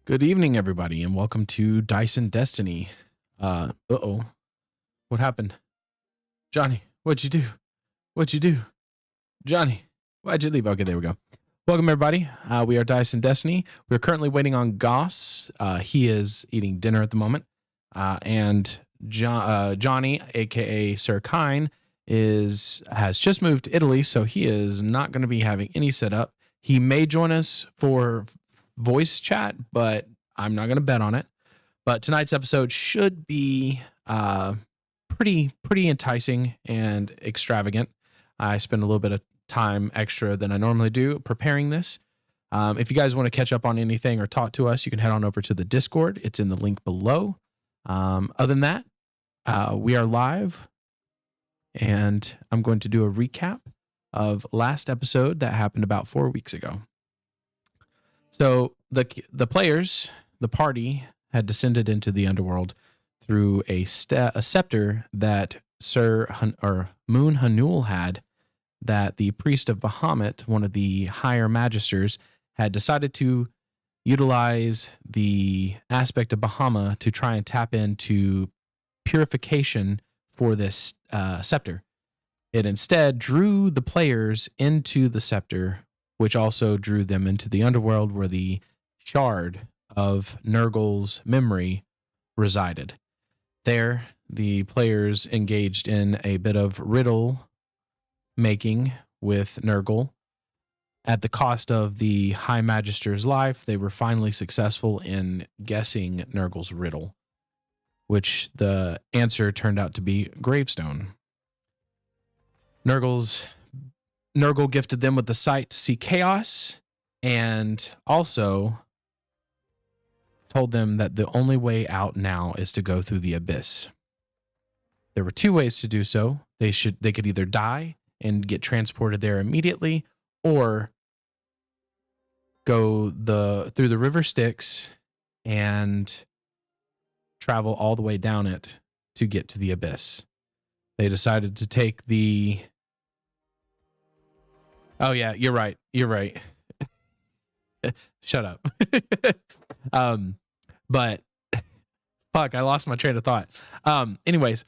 Good evening, everybody, and welcome to Dice and Destiny. Uh-oh. What happened? Johnny, what'd you do? What'd you do? Johnny, why'd you leave? Okay, there we go. Welcome, everybody. We are Dice and Destiny. We're currently waiting on Goss. He is eating dinner at the moment. And Johnny, a.k.a. Sir Kine, has just moved to Italy, so he is not going to be having any setup. He may join us for voice chat, but I'm not going to bet on it. But tonight's episode should be pretty enticing and extravagant. I spent a little bit of time extra than I normally do preparing this. If you guys want to catch up on anything or talk to us, you can head on over to the Discord. It's in the link below. Other than that, we are live, and I'm going to do a recap of last episode that happened about 4 weeks ago. So the players, the party, had descended into the Underworld through a scepter that Moon Hanul had, that the priest of Bahamut, one of the higher magisters, had decided to utilize the aspect of Bahama to try and tap into purification for this scepter. It instead drew the players into the scepter, which also drew them into the Underworld, where the shard of Nurgle's memory resided. There, the players engaged in a bit of riddle making with Nurgle. At the cost of the High Magister's life, they were finally successful in guessing Nurgle's riddle, which the answer turned out to be gravestone. Nurgle gifted them with the sight to see chaos, and also told them that the only way out now is to go through the abyss. There were two ways to do so. They could either die and get transported there immediately, or go through the river Styx and travel all the way down it to get to the abyss. They decided to take the... Oh yeah, you're right. Shut up. But fuck, I lost my train of thought. Anyways,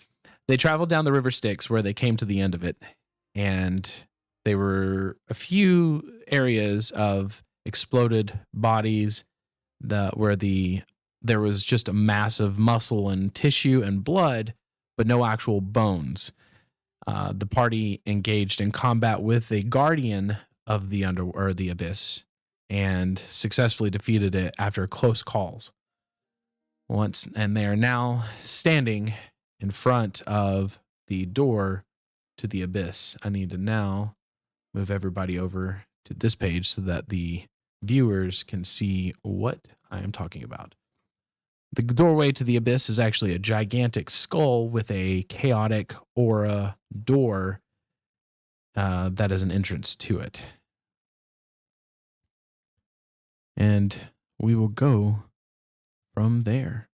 they traveled down the river Styx, where they came to the end of it, and there were a few areas of exploded bodies where there was just a mass of muscle and tissue and blood, but no actual bones. The party engaged in combat with a guardian of the the abyss, and successfully defeated it after close calls. And they are now standing in front of the door to the abyss. I need to now move everybody over to this page so that the viewers can see what I am talking about. The doorway to the abyss is actually a gigantic skull with a chaotic aura door that is an entrance to it. And we will go from there.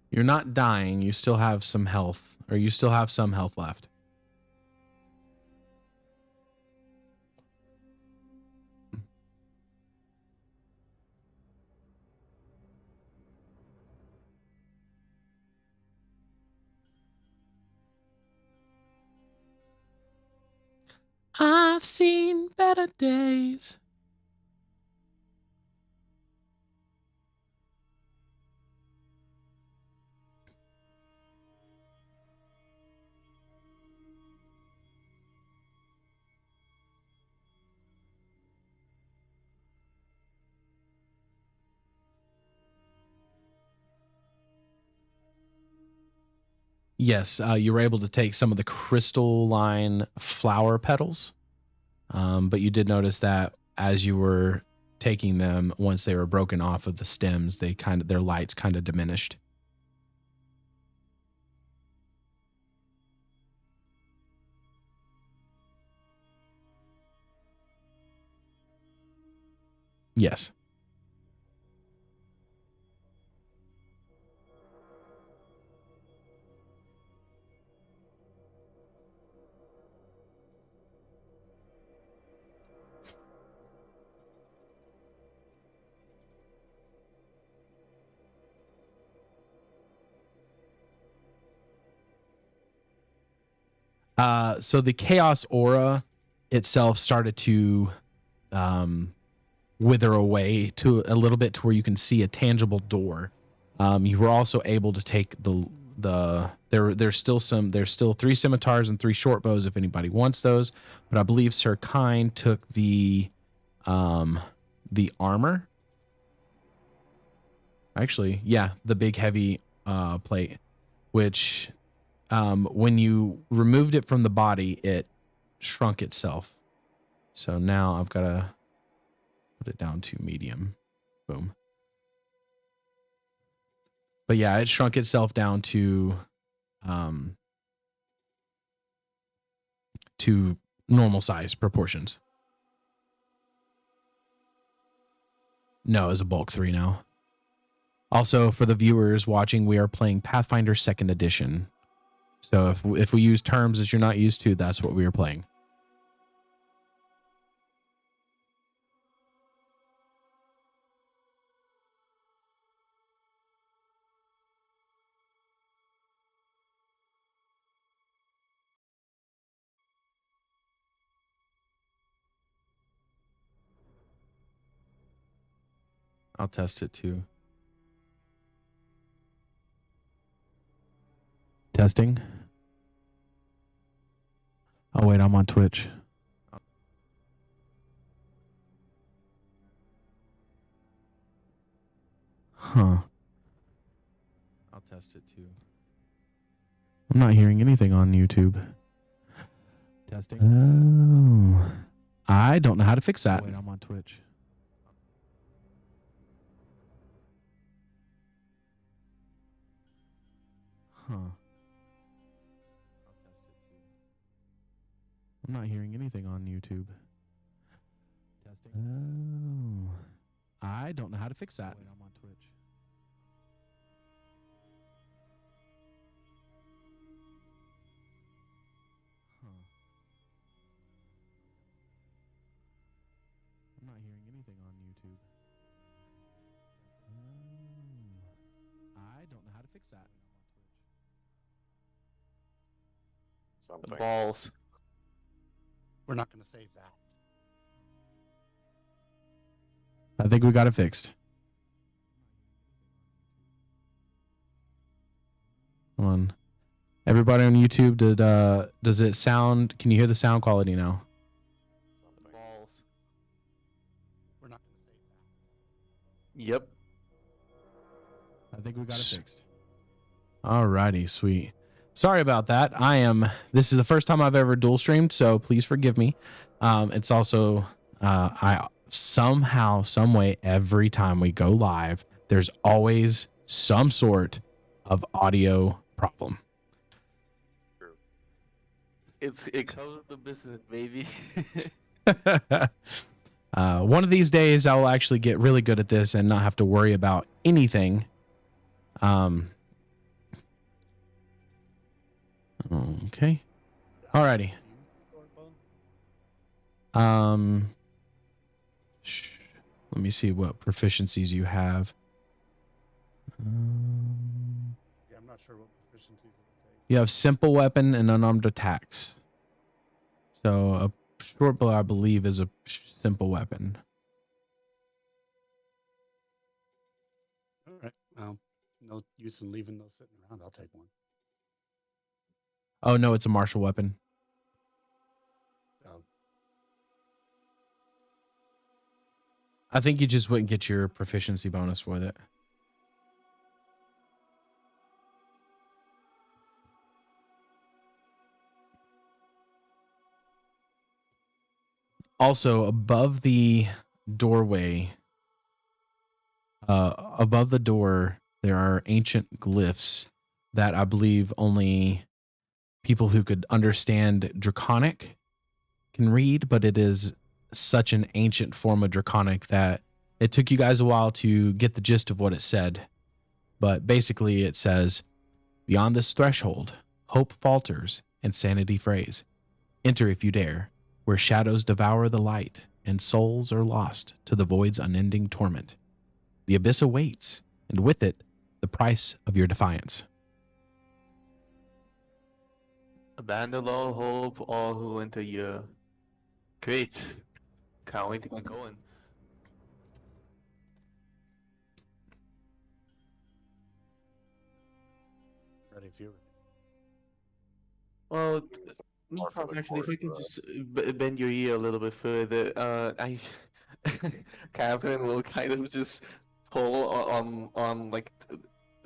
You're not dying. You still have some health, or you still have some health left. I've seen better days. Yes, you were able to take some of the crystalline flower petals, but you did notice that as you were taking them, once they were broken off of the stems, their lights kind of diminished. Yes. So the chaos aura itself started to wither away to a little bit to where you can see a tangible door. You were also able to take there's still 3 scimitars and 3 short bows if anybody wants those, but I believe Sir Kine took the armor. Actually, yeah, the big heavy plate, which when you removed it from the body, it shrunk itself. So now I've got to put it down to medium. Boom. But yeah, it shrunk itself down to normal size proportions. No, it's a bulk 3 now. Also, for the viewers watching, we are playing Pathfinder 2nd Edition. So if we use terms that you're not used to, that's what we are playing. I'll test it too. Testing. Oh, wait, I'm on Twitch. Huh. I'll test it too. I'm not hearing anything on YouTube. Testing. Oh. I don't know how to fix that. Wait, I'm on Twitch. Huh. I'll test it too. I'm not hearing anything on YouTube. Testing. Oh. I don't know how to fix that. Wait, I'm on Twitch. Huh. I'm not hearing anything on YouTube. Oh. I don't know how to fix that. Something. Balls. We're not going to save that. I think we got it fixed. Come on. Everybody on YouTube, does it sound, can you hear the sound quality now? Balls. We're not going to save that. Yep. I think we got it fixed. Alrighty, sweet. Sorry about that. This is the first time I've ever dual streamed, so please forgive me. It's also, I somehow, some way, every time we go live, there's always some sort of audio problem. True. It comes with the business, baby. One of these days, I will actually get really good at this and not have to worry about anything. Okay. Alrighty. Let me see what proficiencies you have. Yeah, I'm not sure what proficiencies it would take. You have simple weapon and unarmed attacks. So a short bow, I believe, is a simple weapon. All right. Well, no use in leaving those sitting around. I'll take one. Oh, no, it's a martial weapon. Oh. I think you just wouldn't get your proficiency bonus with it. Also, above the doorway, above the door, there are ancient glyphs that I believe only people who could understand Draconic can read, but it is such an ancient form of Draconic that it took you guys a while to get the gist of what it said. But basically it says, beyond this threshold, hope falters and sanity frays. Enter if you dare, where shadows devour the light and souls are lost to the void's unending torment. The abyss awaits, and with it, the price of your defiance. Abandon all hope, all who went a year. Great. Can't wait to get going. Ready if you're Well, Or for Nicholas, the actually, if I court, can just bend your ear a little bit further, I, Catherine will kind of just pull on like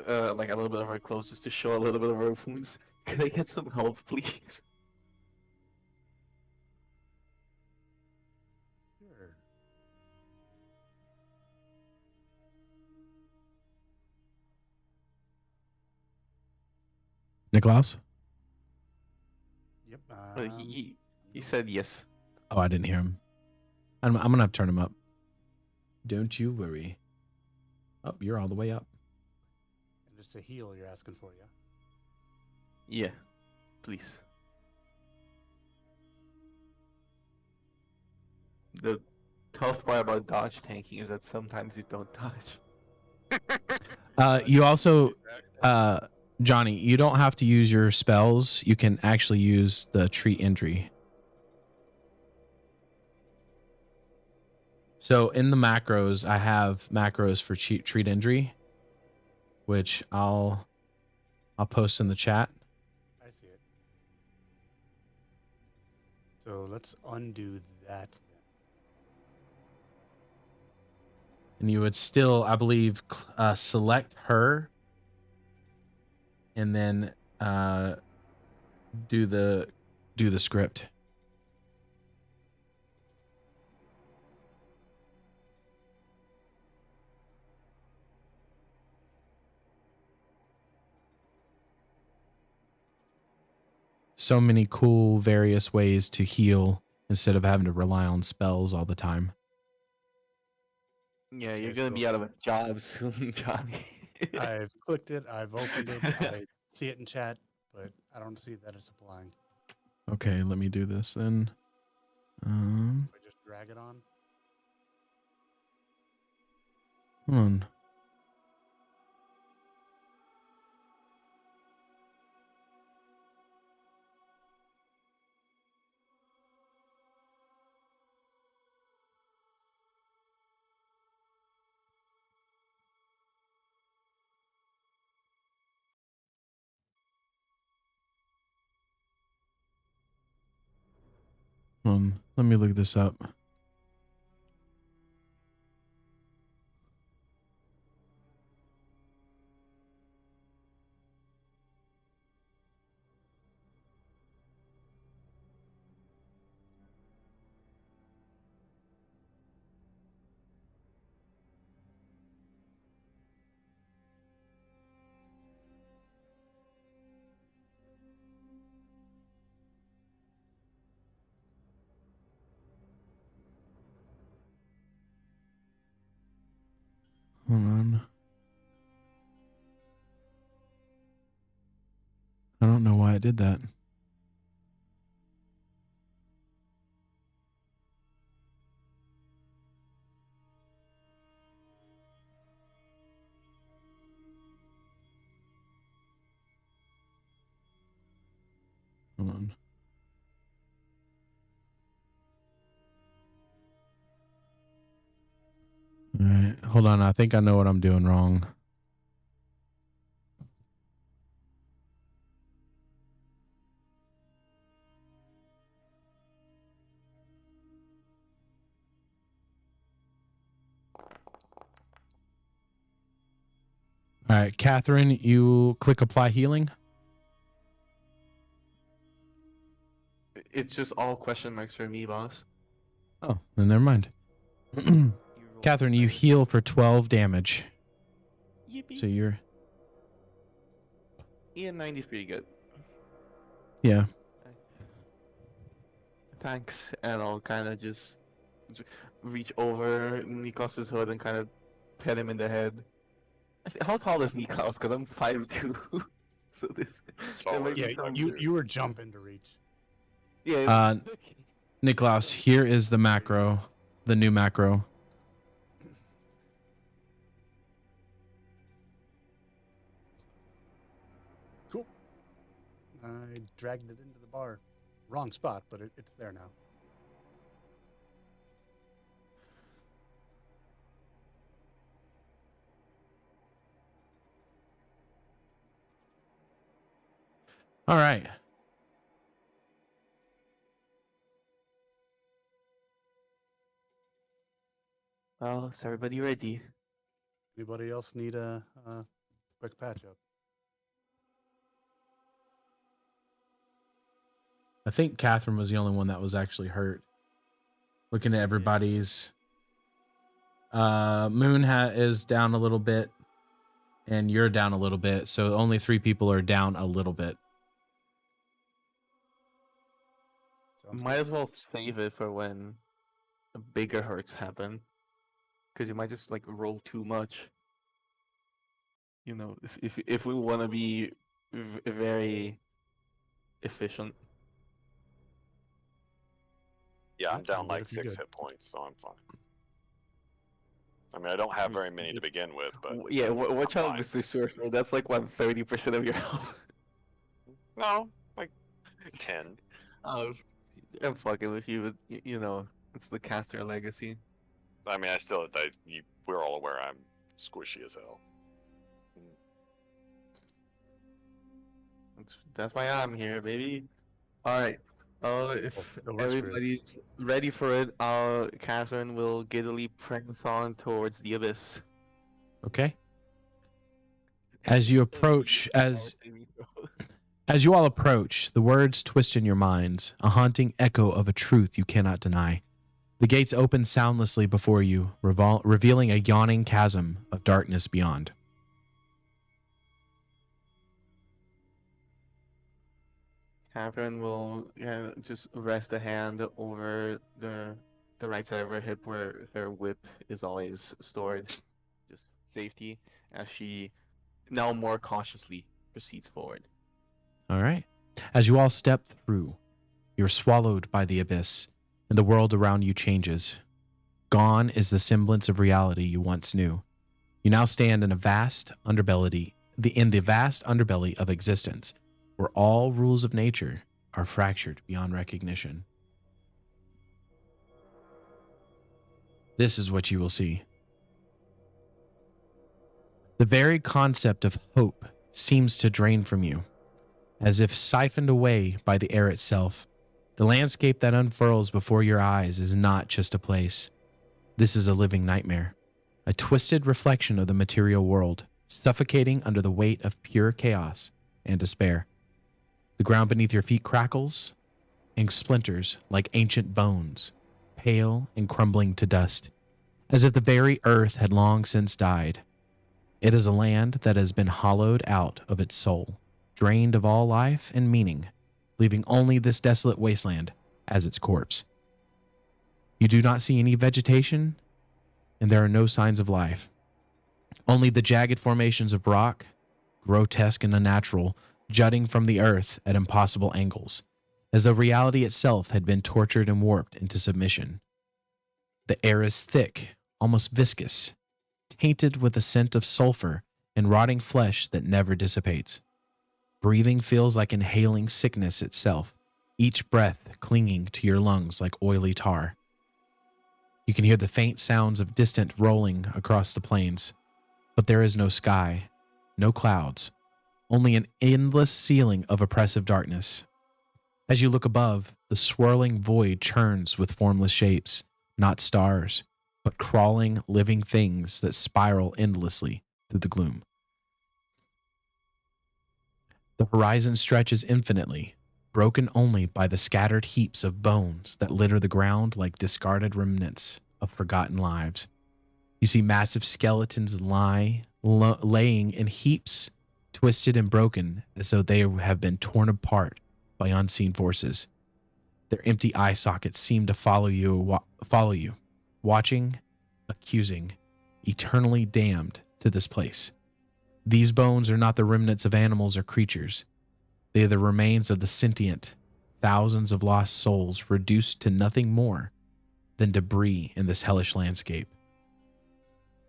a little bit of her clothes just to show a little bit of her wounds. Can I get some help, please? Sure. Niklaus? Yep. Uh, he, he he said yes. Oh, I didn't hear him. I'm gonna have to turn him up. Don't you worry. Oh, you're all the way up. And it's a heal you're asking for, yeah? Yeah, please. The tough part about dodge tanking is that sometimes you don't dodge. You also, Johnny, you don't have to use your spells. You can actually use the treat injury. So in the macros, I have macros for treat injury, which I'll post in the chat. I see it. So let's undo that then. And you would still, I believe, select her and then do the script. So many cool various ways to heal instead of having to rely on spells all the time. Yeah, you're Okay, gonna so be out of a job soon, Johnny. I've clicked it, I've opened it, I see it in chat, but I don't see that it's applying. Okay, let me do this then. I just drag it on. Hold on. Let me look this up. Hold on. I don't know why it did that. Hold on. All right, hold on. I think I know what I'm doing wrong. All right, Catherine, you click apply healing. It's just all question marks for me, boss. Oh, then never mind. You roll Catherine, you nice. heal for 12 damage. Yippee. So you're, Yeah, 90 is pretty good. yeah. Thanks, and I'll kind of just reach over Niklas's hood and kind of pet him in the head. Actually, how tall is Niklas? Because I'm 5'2". So this there Taller might be Yeah, than some. you were jumping to reach. Yeah. Niklaus, here is the macro, the new macro. Cool. I dragged it into the bar. Wrong spot, but it's there now. All right. Well, is everybody ready? Anybody else need a quick patch up? I think Catherine was the only one that was actually hurt. Looking at everybody's, Moon is down a little bit, and you're down a little bit. So only 3 people are down a little bit. Sounds Might good. as well save it for when bigger hurts happen, because you might just like roll too much. You know, if we want to be very efficient. Yeah, I'm I'll down get like if you 6 good. hit points, so I'm fine. I mean, I don't have very many to begin with, but Yeah, watch I'm out, fine. Mr. Sorcerer. That's like 30% of your health. No, like 10. Oh, I'm fucking with you. But, you know, it's the caster legacy. I mean, we're all aware I'm squishy as hell. That's why I'm here, baby. All right. If Oh, we're screwed. everybody's ready for it, Catherine will giddily press on towards the abyss. Okay. As you approach, as you all approach, the words twist in your minds, a haunting echo of a truth you cannot deny. The gates open soundlessly before you, revealing a yawning chasm of darkness beyond. Catherine will just rest a hand over the right side of her hip where her whip is always stored. Just safety as she now more cautiously proceeds forward. All right. As you all step through, you're swallowed by the abyss, and the world around you changes. Gone is the semblance of reality you once knew. You now stand in a vast underbelly, in the vast underbelly of existence, where all rules of nature are fractured beyond recognition. This is what you will see. The very concept of hope seems to drain from you, as if siphoned away by the air itself. The landscape that unfurls before your eyes is not just a place. This is a living nightmare, a twisted reflection of the material world, suffocating under the weight of pure chaos and despair. The ground beneath your feet crackles and splinters like ancient bones, pale and crumbling to dust, as if the very earth had long since died. It is a land that has been hollowed out of its soul, drained of all life and meaning, leaving only this desolate wasteland as its corpse. You do not see any vegetation, and there are no signs of life. Only the jagged formations of rock, grotesque and unnatural, jutting from the earth at impossible angles, as though reality itself had been tortured and warped into submission. The air is thick, almost viscous, tainted with a scent of sulfur and rotting flesh that never dissipates. Breathing feels like inhaling sickness itself, each breath clinging to your lungs like oily tar. You can hear the faint sounds of distant rolling across the plains, but there is no sky, no clouds, only an endless ceiling of oppressive darkness. As you look above, the swirling void churns with formless shapes, not stars, but crawling, living things that spiral endlessly through the gloom. The horizon stretches infinitely, broken only by the scattered heaps of bones that litter the ground like discarded remnants of forgotten lives. You see massive skeletons laying in heaps, twisted and broken as though they have been torn apart by unseen forces. Their empty eye sockets seem to follow you, watching, accusing, eternally damned to this place. These bones are not the remnants of animals or creatures. They are the remains of the sentient, thousands of lost souls reduced to nothing more than debris in this hellish landscape.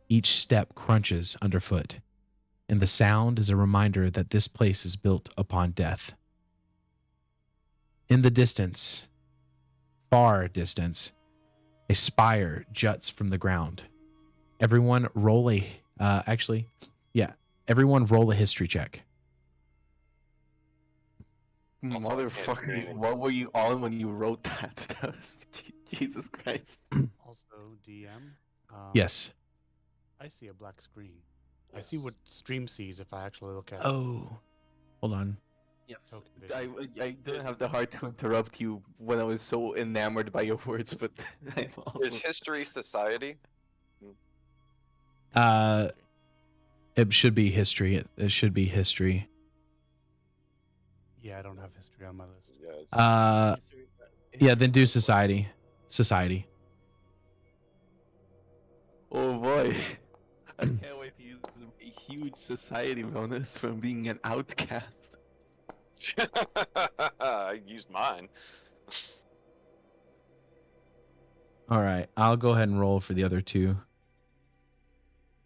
Each step crunches underfoot, and the sound is a reminder that this place is built upon death. In the distance, far distance, a spire juts from the ground. Everyone roll a everyone roll a history check. Also, I can't do Motherfucker, anything. what were you on when you wrote that? That was, Jesus Christ. Also, DM. Yes. I see a black screen. I see what stream sees if I actually look at Oh, hold on. Yes. token I, vision. I didn't have the heart to interrupt you when I was so enamored by your words, but I'm also... Is history society? It should be history. It should be history. Yeah, I don't have history on my list. Yeah. It's, Yeah. Then do society. Society. Oh boy. I can't wait to use a huge society bonus from being an outcast. I used mine. All right. I'll go ahead and roll for the other two.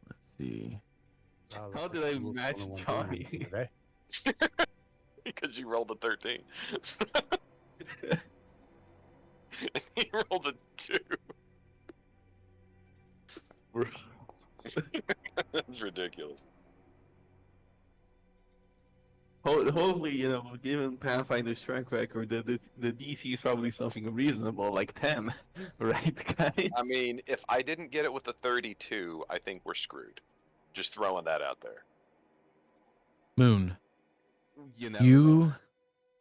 Let's see. Wow, How looks did like I you were the match only one doing Tommy? anything today. Because you rolled a 13. He rolled a 2. That's ridiculous. Hopefully, given Pathfinder's track record, the DC is probably something reasonable, like 10, right, guys? I mean, if I didn't get it with a 32, I think we're screwed. Just throwing that out there. Moon. never You, know.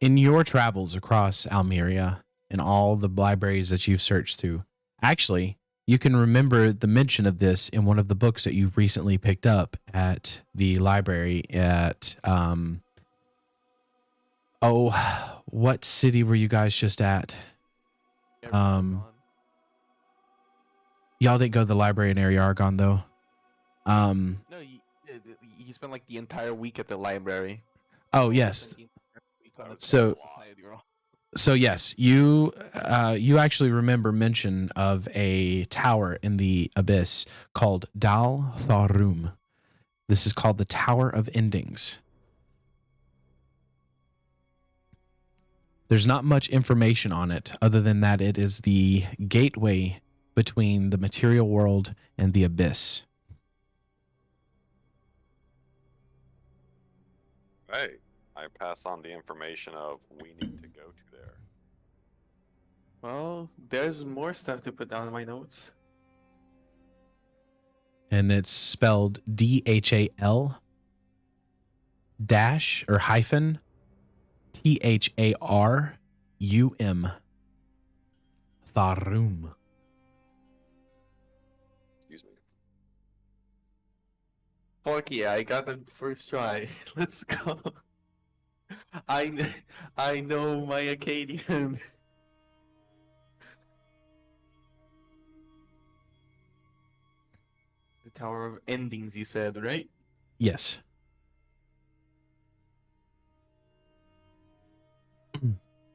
in your travels across Almeria and all the libraries that you've searched through, actually, you can remember the mention of this in one of the books that you recently picked up at the library at, what city were you guys just at? Y'all didn't go to the library in Ariargon, though. No, he spent like the entire week at the library. Oh, yes. Spent the entire week on the So- society roll. So yes, you actually remember mention of a tower in the abyss called Dal Tharum. This is called the Tower of Endings. There's not much information on it other than that it is the gateway between the material world and the abyss. Hey, I pass on the information of we need to go to there. Well, there's more stuff to put down in my notes. And it's spelled DHAL dash or hyphen THARUM. Tharum. Excuse me. Fuck yeah, I got the first try. Let's go. I know my Acadian. The Tower of Endings, you said, right? Yes.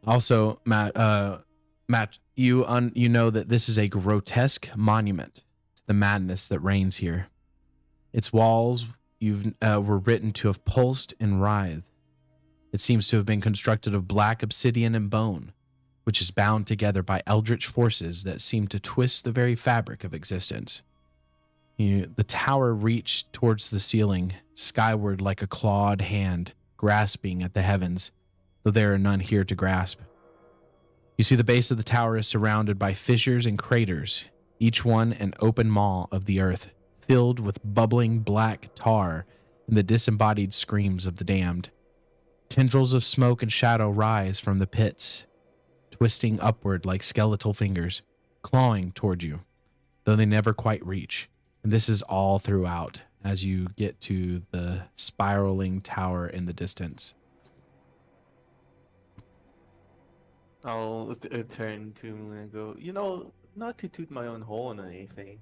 Also, Matt, you know that this is a grotesque monument to the madness that reigns here. Its walls were written to have pulsed and writhed. It seems to have been constructed of black obsidian and bone, which is bound together by eldritch forces that seem to twist the very fabric of existence. The tower reached towards the ceiling, skyward like a clawed hand, grasping at the heavens, though there are none here to grasp. You see the base of the tower is surrounded by fissures and craters, each one an open maw of the earth, filled with bubbling black tar and the disembodied screams of the damned. Tendrils of smoke and shadow rise from the pits, twisting upward like skeletal fingers, clawing toward you, though they never quite reach. And this is all throughout as you get to the spiraling tower in the distance. I'll turn to him and go, not to toot my own horn or anything,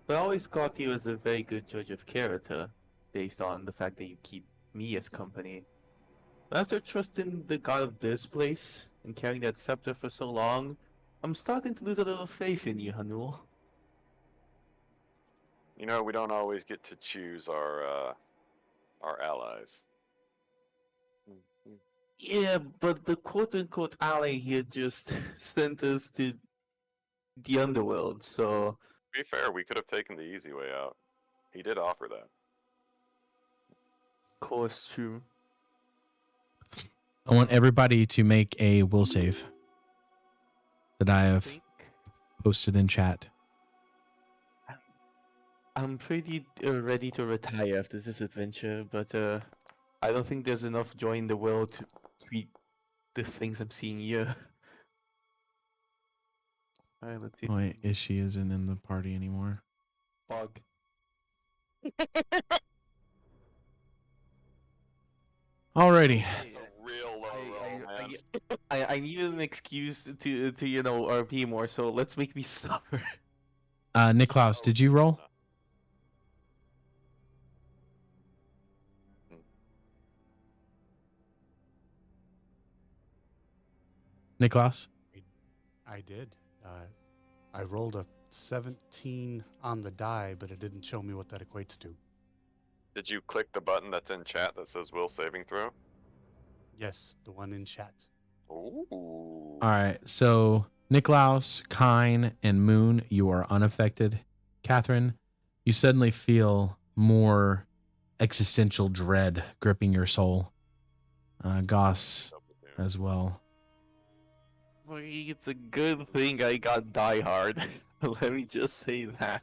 but I always thought you was a very good judge of character, based on the fact that you keep me as company. But after trusting the god of this place and carrying that scepter for so long, I'm starting to lose a little faith in you, Hanul. You know, we don't always get to choose our allies. Yeah, but the quote-unquote ally here just sent us to the Underworld, so... To be fair, we could have taken the easy way out. He did offer that. Course true. I want everybody to make a will save that I I have think posted in chat. I'm pretty ready to retire after this adventure, but I don't think there's enough joy in the world to treat the things I'm seeing here. Alright, let's see. Oh, wait, Ishi isn't in the party anymore. Bug. Alrighty. A real low roll, man. I needed an excuse to RP more, so let's make me suffer. Niklaus, did you roll? Niklaus? I did. I rolled a 17 on the die, but it didn't show me what that equates to. Did you click the button that's in chat that says will saving throw? Yes, the one in chat. Ooh. All right. So Niklaus, Kine, and Moon, you are unaffected. Catherine, you suddenly feel more existential dread gripping your soul. Goss as well. It's a good thing I got Die Hard. Let me just say that.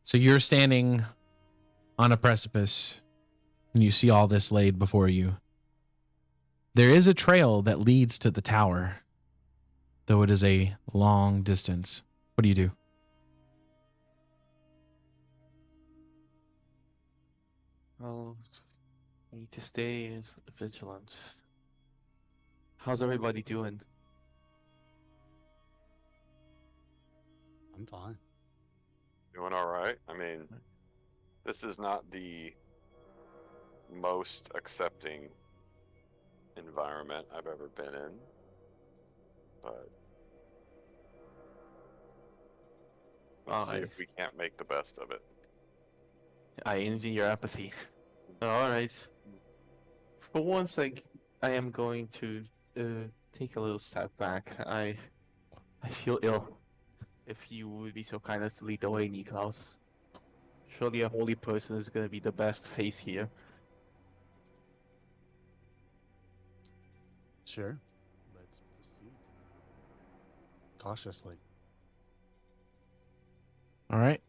So you're standing on a precipice and you see all this laid before you. There is a trail that leads to the tower, though it is a long distance. What do you do? Well, I need to stay vigilant. How's everybody doing? I'm fine. Doing alright. I mean, this is not the most accepting environment I've ever been in, but let's see if we can't make the best of it. I envy your apathy. Alright. For once, I am going to take a little step back. I feel ill. If you would be so kind as to lead the way, Niklaus. Surely a holy person is going to be the best face here. Sure. Let's proceed. Cautiously. All right.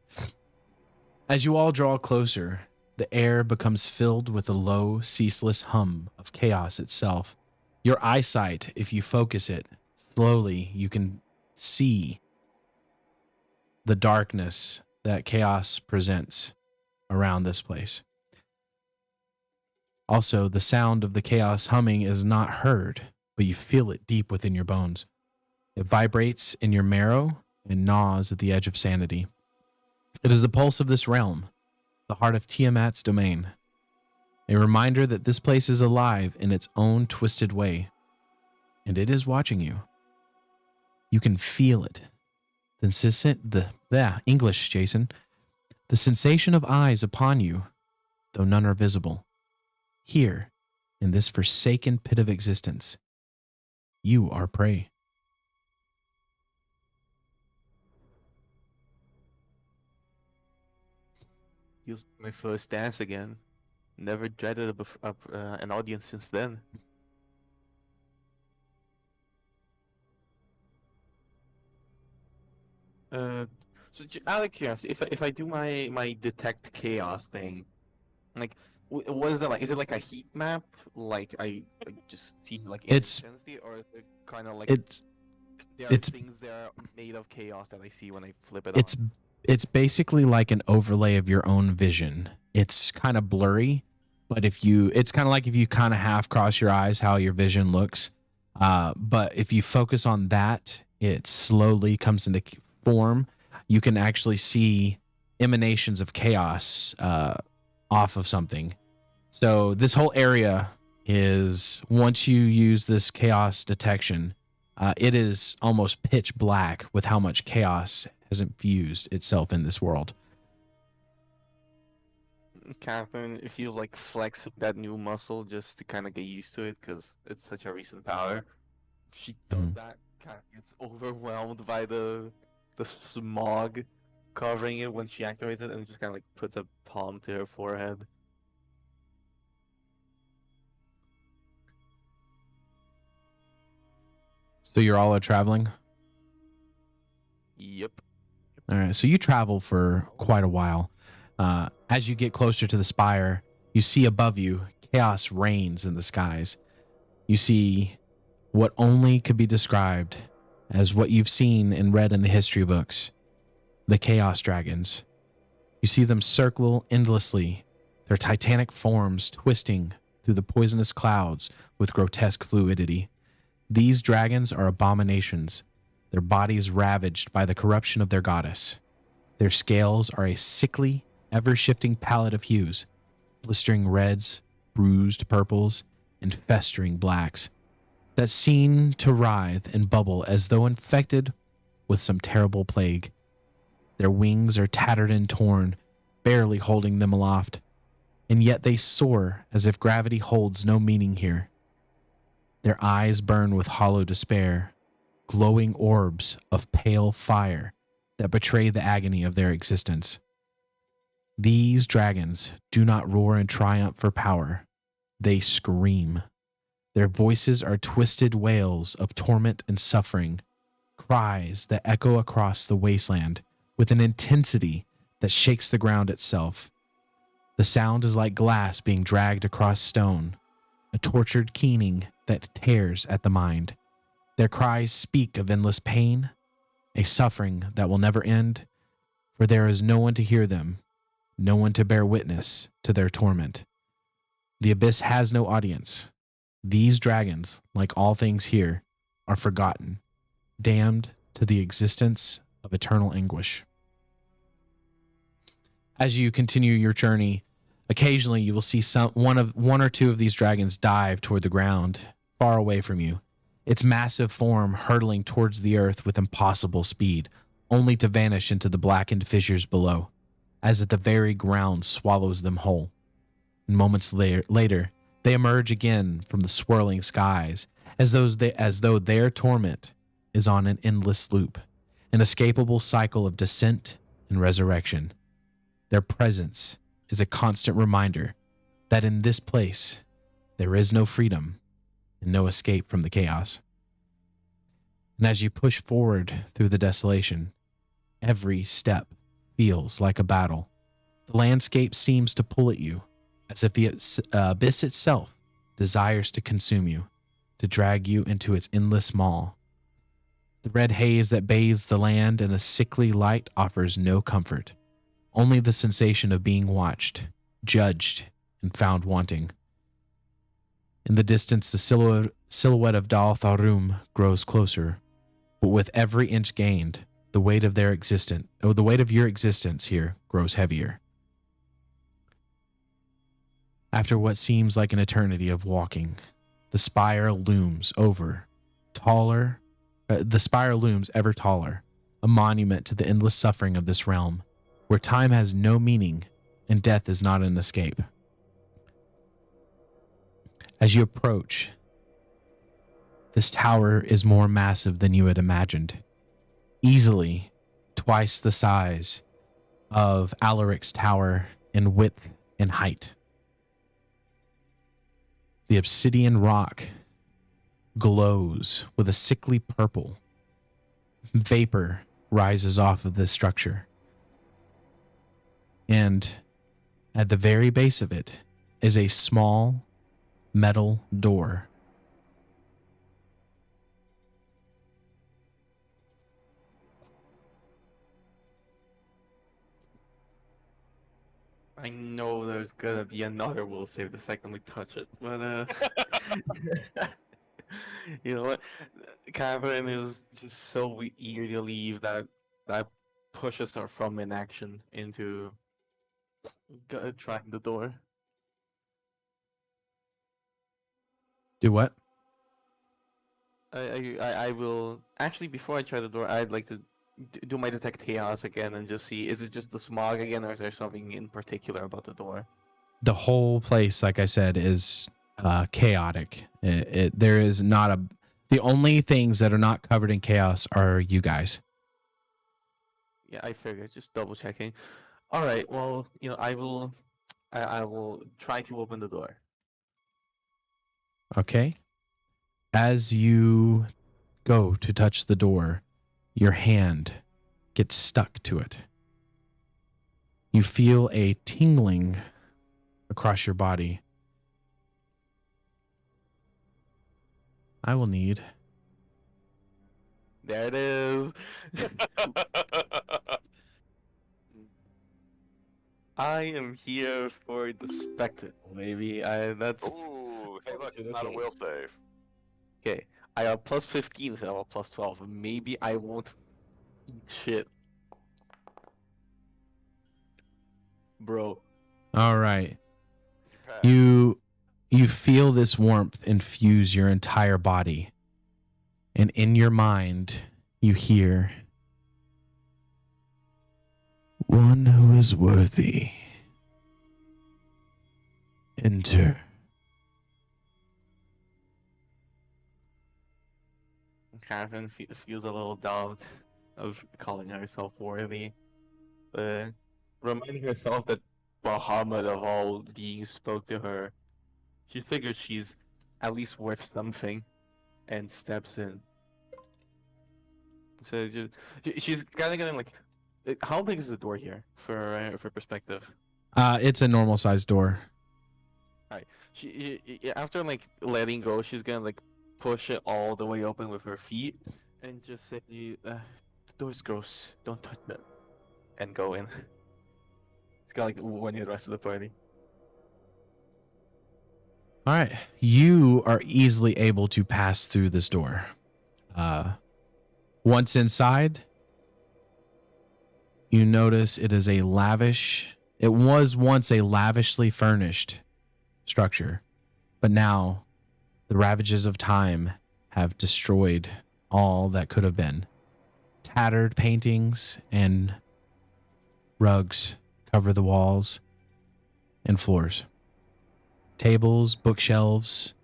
As you all draw closer, the air becomes filled with a low, ceaseless hum of chaos itself. Your eyesight, if you focus it, slowly you can see the darkness that chaos presents around this place. Also, the sound of the chaos humming is not heard, but you feel it deep within your bones. It vibrates in your marrow and gnaws at the edge of sanity. It is the pulse of this realm, the heart of Tiamat's domain. A reminder that this place is alive in its own twisted way, and it is watching you. You can feel it. English, Jason. The sensation of eyes upon you, though none are visible. Here, in this forsaken pit of existence, you are prey. Used my first dance again. Never dreaded an audience since then. So out of curiosity, if I do my detect chaos thing, like, what is that like? Is it like a heat map? Like I just see like It's- intensity, or is it kind of like It's there are it's- things that are made of chaos that I see when I flip it it's on? it's basically like an overlay of your own vision. It's kind of blurry, but it's kind of like if you kind of half cross your eyes, how your vision looks. But if you focus on that, it slowly comes into form. You can actually see emanations of chaos off of something. So this whole area is, once you use this chaos detection, it is almost pitch black with how much chaos has infused itself in this world. Catherine, if you like flex that new muscle just to kind of get used to it, because it's such a recent power, she does Mhm. that, kind of gets overwhelmed by the smog covering it when she activates it, and just kind of like puts a palm to her forehead. So you're all traveling? Yep. All right. So you travel for quite a while. As you get closer to the spire, you see above you chaos reigns in the skies. You see what only could be described as what you've seen and read in the history books, the chaos dragons. You see them circle endlessly, their titanic forms twisting through the poisonous clouds with grotesque fluidity. These dragons are abominations, their bodies ravaged by the corruption of their goddess. Their scales are a sickly, ever-shifting palette of hues, blistering reds, bruised purples, and festering blacks that seem to writhe and bubble as though infected with some terrible plague. Their wings are tattered and torn, barely holding them aloft, and yet they soar as if gravity holds no meaning here. Their eyes burn with hollow despair, glowing orbs of pale fire that betray the agony of their existence. These dragons do not roar in triumph for power. They scream. Their voices are twisted wails of torment and suffering, cries that echo across the wasteland with an intensity that shakes the ground itself. The sound is like glass being dragged across stone, a tortured keening that tears at the mind. Their cries speak of endless pain, a suffering that will never end, for there is no one to hear them, no one to bear witness to their torment. The abyss has no audience. These dragons, like all things here, are forgotten, damned to the existence of eternal anguish. As you continue your journey, occasionally you will see one or two of these dragons dive toward the ground, far away from you, its massive form hurtling towards the earth with impossible speed, only to vanish into the blackened fissures below, as if the very ground swallows them whole. And moments later, they emerge again from the swirling skies, as though their torment is on an endless loop, an inescapable cycle of descent and resurrection. Their presence is a constant reminder that in this place there is no freedom and no escape from the chaos. And as you push forward through the desolation, every step feels like a battle. The landscape seems to pull at you, as if the abyss itself desires to consume you, to drag you into its endless maw. The red haze that bathes the land in a sickly light offers no comfort, only the sensation of being watched, judged, and found wanting. In the distance, the silhouette of Dal Tharum grows closer, but with every inch gained, the weight of your existence here grows heavier. After what seems like an eternity of walking, the spire looms ever taller, a monument to the endless suffering of this realm, where time has no meaning and death is not an escape. As you approach, this tower is more massive than you had imagined, easily twice the size of Alaric's tower in width and height. The obsidian rock glows with a sickly purple. Vapor rises off of this structure. And at the very base of it is a small metal door. I know there's gonna be another will save the second we touch it, but you know what? Catherine is just so eager to leave that pushes her from inaction into trying the door. Do what? I will actually, before I try the door, I'd like to do my detect chaos again and just see, is it just the smog again, or is there something in particular about the door? the whole place, like I said, is chaotic. There is not a. The only things that are not covered in chaos are you guys. Yeah, I figured. Just double checking. All right. Well, I will try to open the door. Okay. As you go to touch the door, your hand gets stuck to it. You feel a tingling across your body. I will need. There it is. I am here for the spectacle, maybe. That's Ooh, hey, look, it's okay. not a will save. Okay. I have plus 15 instead of a plus 12. Maybe I won't eat shit. Bro. All right. Pass. You feel this warmth infuse your entire body. And in your mind, you hear, one who is worthy. Enter. Catherine feels a little doubt of calling herself worthy. Reminding herself that Bahamut of all beings spoke to her. She figures she's at least worth something and steps in. So she's kind of getting like, how big is the door here for perspective? It's a normal sized door. Alright, after like letting go, she's gonna like push it all the way open with her feet and just say, "The door's gross. Don't touch it," and go in. It's kind of like warning the rest of the party. All right. You are easily able to pass through this door. Once inside, you notice it was once a lavishly furnished structure, but now the ravages of time have destroyed all that could have been. Tattered paintings and rugs cover the walls and floors. Tables, bookshelves,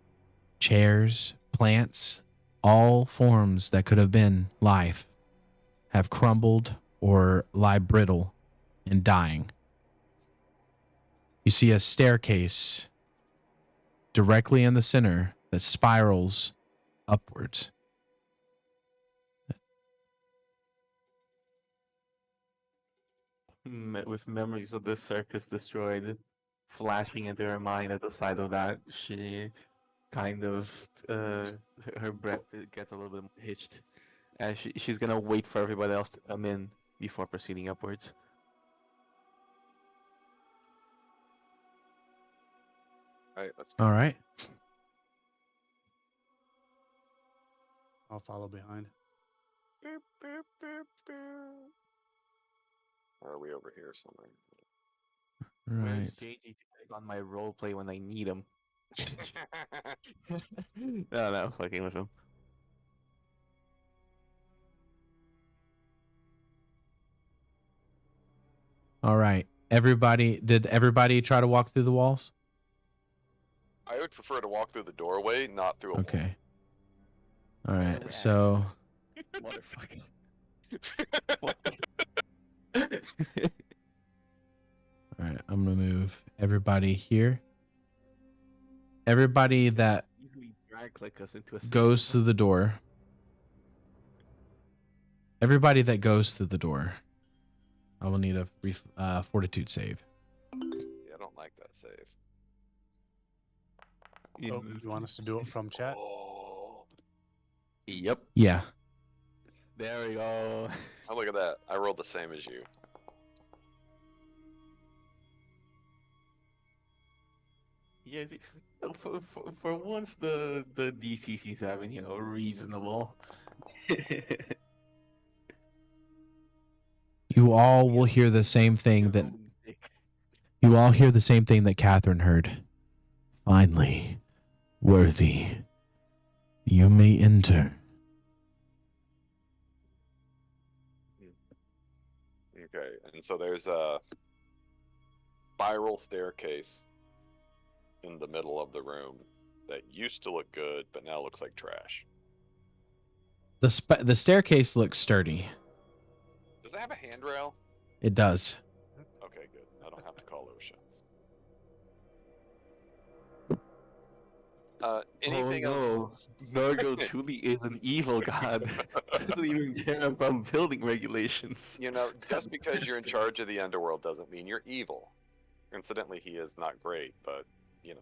chairs, plants, all forms that could have been life have crumbled or lie brittle and dying. You see a staircase directly in the center that spirals upwards. With memories of the circus destroyed flashing into her mind at the sight of that, she kind of her breath gets a little bit hitched, and she's gonna wait for everybody else to come in before proceeding upwards. Alright, let's go. All right. I'll follow behind. Boop, boop, boop, boop. Or are we over here somewhere? Right. Where's JJ to take on my roleplay when I need him? No, fucking with him. All right. Did everybody try to walk through the walls? I would prefer to walk through the doorway, not through a Okay. All right. Alright. So, Motherfucker. all right, I'm going to move everybody here. Everybody that Easily drag click us into a goes through the door. Everybody that goes through the door. I will need a fortitude save. Yeah, I don't like that save. Oh, you want us to do it from chat? Oh, Yep. Yeah. There we go. oh, look at that. I rolled the same as you. Yeah, see, for once the DCC's having, reasonable. You all will hear the same thing that Catherine heard. Finally, worthy. You may enter. Okay, and so there's a spiral staircase in the middle of the room that used to look good, but now looks like trash. The staircase looks sturdy. Does it have a handrail? It does. Okay, good. I don't have to call OSHA. Anything Oh no, Nargo truly is an evil god. Doesn't even care about building regulations. You know, just because you're in charge of the Underworld doesn't mean you're evil. Incidentally, he is not great, but, you know,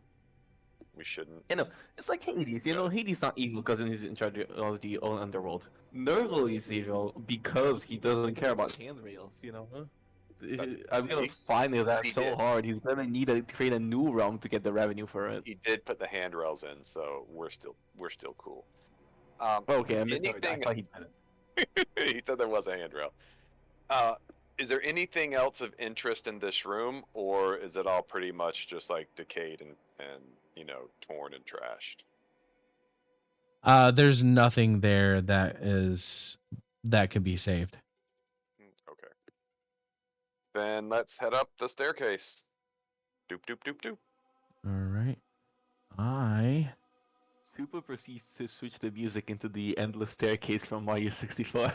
we shouldn't. You know, it's like Hades. You know, Hades not evil because he's in charge of the old underworld. Nurgle is evil because he doesn't care about handrails. You know, huh? I'm gonna See? find that He so did. hard. He's gonna need to create a new realm to get the revenue for it. He did put the handrails in, so we're still cool. Okay, I misheard. I Anything? thought he did it. He said there was a handrail. Is there anything else of interest in this room, or is it all pretty much just like decayed and you know, torn and trashed? There's nothing there that can be saved. Okay. Then let's head up the staircase. Doop doop doop doop. All right. Super proceeds to switch the music into the endless staircase from Mario 64.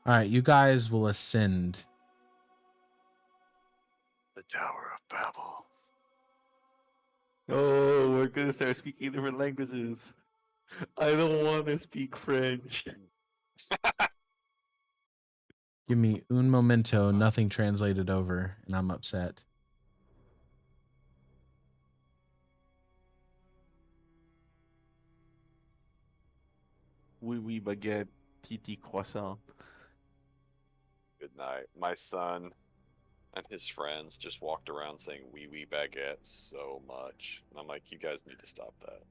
All right, you guys will ascend. The Tower of Babel. Oh, we're gonna start speaking different languages. I don't want to speak French. Give me un momento, nothing translated over, and I'm upset. Oui, oui, baguette, titi, croissant. Good night. My son and his friends just walked around saying "wee wee baguette" so much, and I'm like, you guys need to stop that.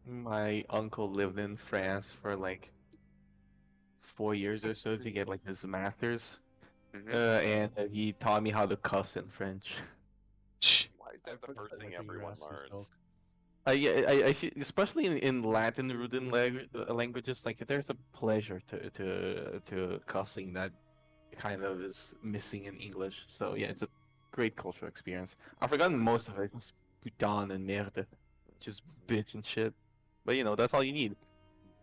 My uncle lived in France for like 4 years or so to get like his master's, and he taught me how to cuss in French. Why is that the first thing Wiping your everyone ass with learns? silk. Yeah, I feel, especially in Latin rooted languages, like there's a pleasure to cussing that kind of is missing in English. So yeah, it's a great cultural experience. I've forgotten most of it. It's putain and merde, just bitch and shit. But you know, that's all you need.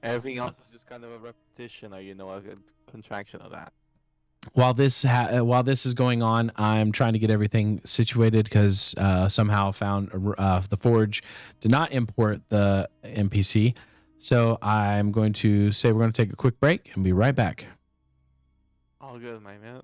Everything else is just kind of a repetition or a contraction of that. While this is going on, I'm trying to get everything situated because somehow found the Forge did not import the NPC. So I'm going to say we're going to take a quick break and be right back. All good, my man.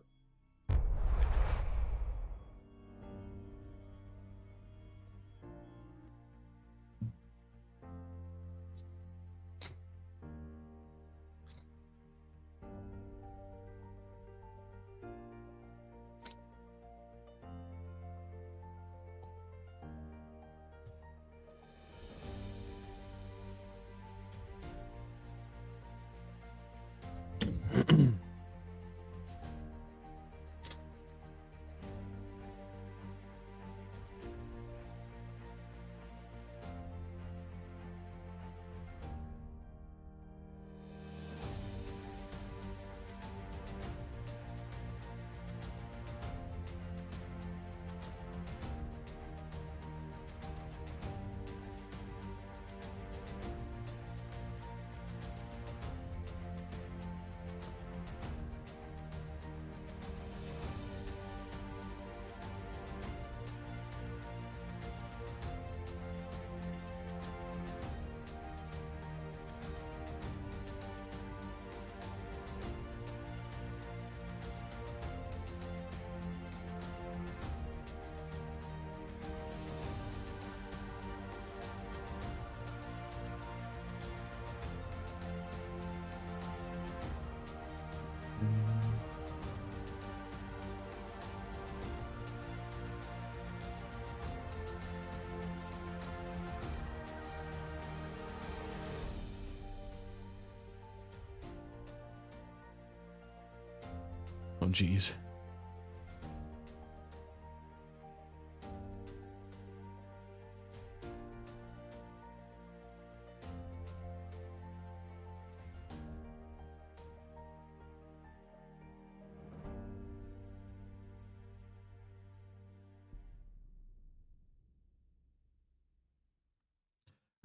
Oh, geez.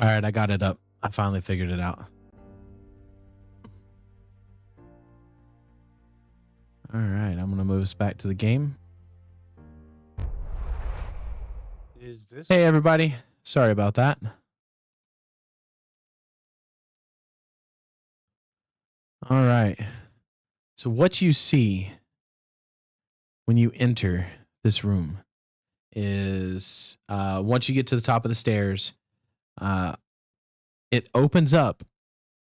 All right, I got it up. I finally figured it out. All right, I'm gonna move us back to the game. Is this? Hey everybody, sorry about that. All right, so what you see when you enter this room is once you get to the top of the stairs, it opens up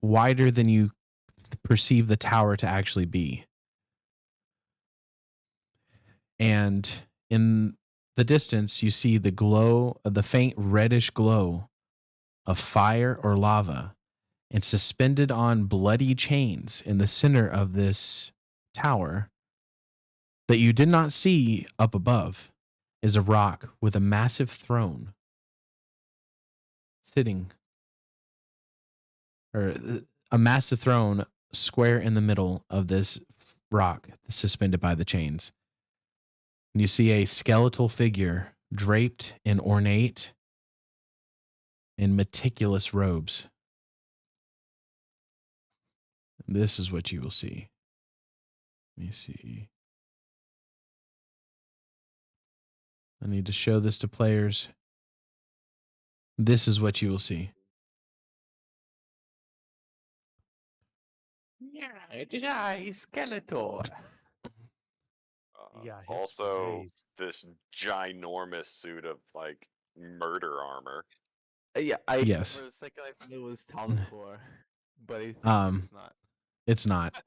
wider than you perceive the tower to actually be. And in the distance, you see the glow of the faint reddish glow of fire or lava, and suspended on bloody chains in the center of this tower that you did not see up above is a rock with a massive throne sitting, or a massive throne square in the middle of this rock suspended by the chains. And you see a skeletal figure draped in ornate and meticulous robes. This is what you will see. Let me see. I need to show this to players. This is what you will see. Yeah, it is I, Skeletor. Yeah. Also, this ginormous suit of like murder armor. Yeah, Yes. for a second I thought it was Taloncore, but I think Um, it's not. It's not.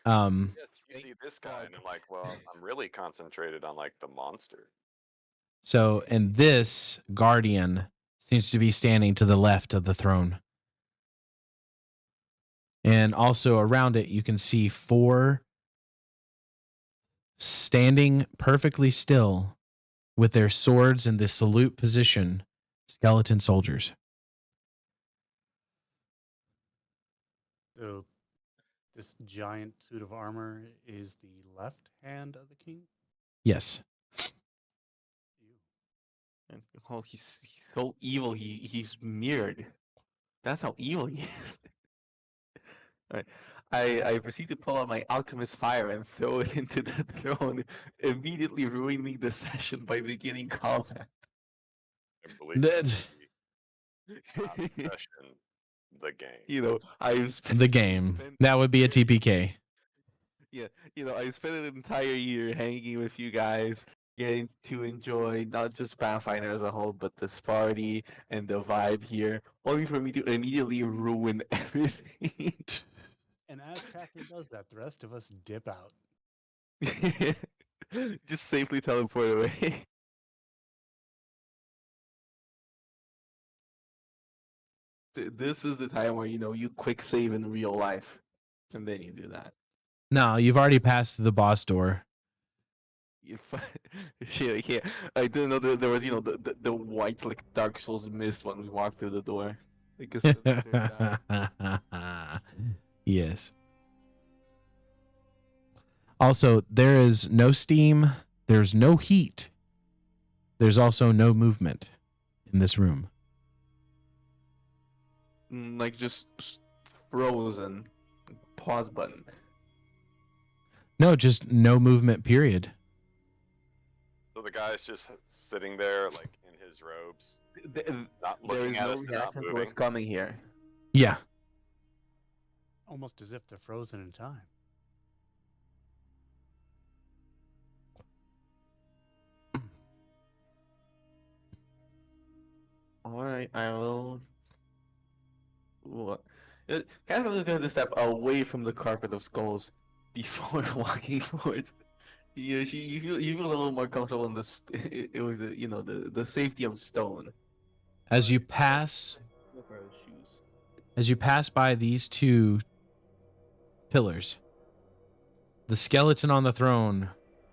Yes, you see this guy, and I'm like, well, I'm really concentrated on like the monster. So, and this guardian seems to be standing to the left of the throne. And also around it, you can see 4 standing perfectly still with their swords in the salute position, skeleton soldiers. So this giant suit of armor is the left hand of the king. Yes. Ew. And, oh, he's so evil. He's mirrored. That's how evil he is. Alright. I proceed to pull out my alchemist fire and throw it into the throne, immediately ruining the session by beginning combat. I believe that That- would be not session, the game. You know, I've spent The game. spent- That would be a TPK. Yeah, you know, I spent an entire year hanging with you guys, getting to enjoy not just Pathfinder as a whole, but this party and the vibe here, only for me to immediately ruin everything. And as Catherine does that, the rest of us dip out. Just safely teleport away. This is the time where, you know, you quick save in real life, and then you do that. No, you've already passed through the boss door. You shit, I can't. I didn't know that there was, you know, the white like Dark Souls mist when we walked through the door. Like a cemetery dive. Yes. Also, there is no steam, there's no heat. There's also no movement in this room. Like just frozen. Pause button. No, just no movement, period. So the guy's just sitting there, like in his robes, not There looking is at no us and not reaction to moving. what's coming here. Yeah. Almost as if they're frozen in time. Alright, I will. What? Kind of going to step away from the carpet of skulls before walking towards. You feel a little more comfortable in this. It was the, you know, the safety of stone. As you pass Shoes. As you pass by these 2 pillars, the skeleton on the throne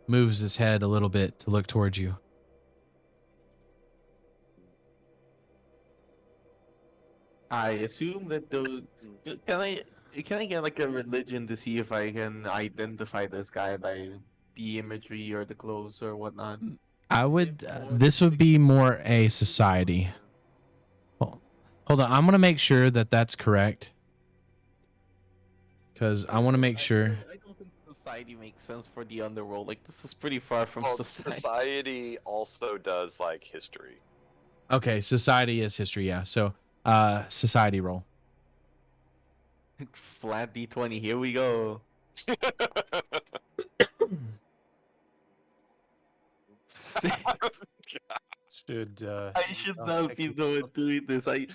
moves his head a little bit to look towards you. I assume that those. Can I get like a religion to see if I can identify this guy by the imagery or the clothes or whatnot? I would this would be more a society. Hold on. I'm going to make sure that that's correct. Because I want to make sure. I don't think society makes sense for the underworld. Like, this is pretty far from Well, society. society also does like history. Okay, society is history, yeah. So, society roll. Flat D20. Here we go. Six. Should I should not be the one doing this. I'm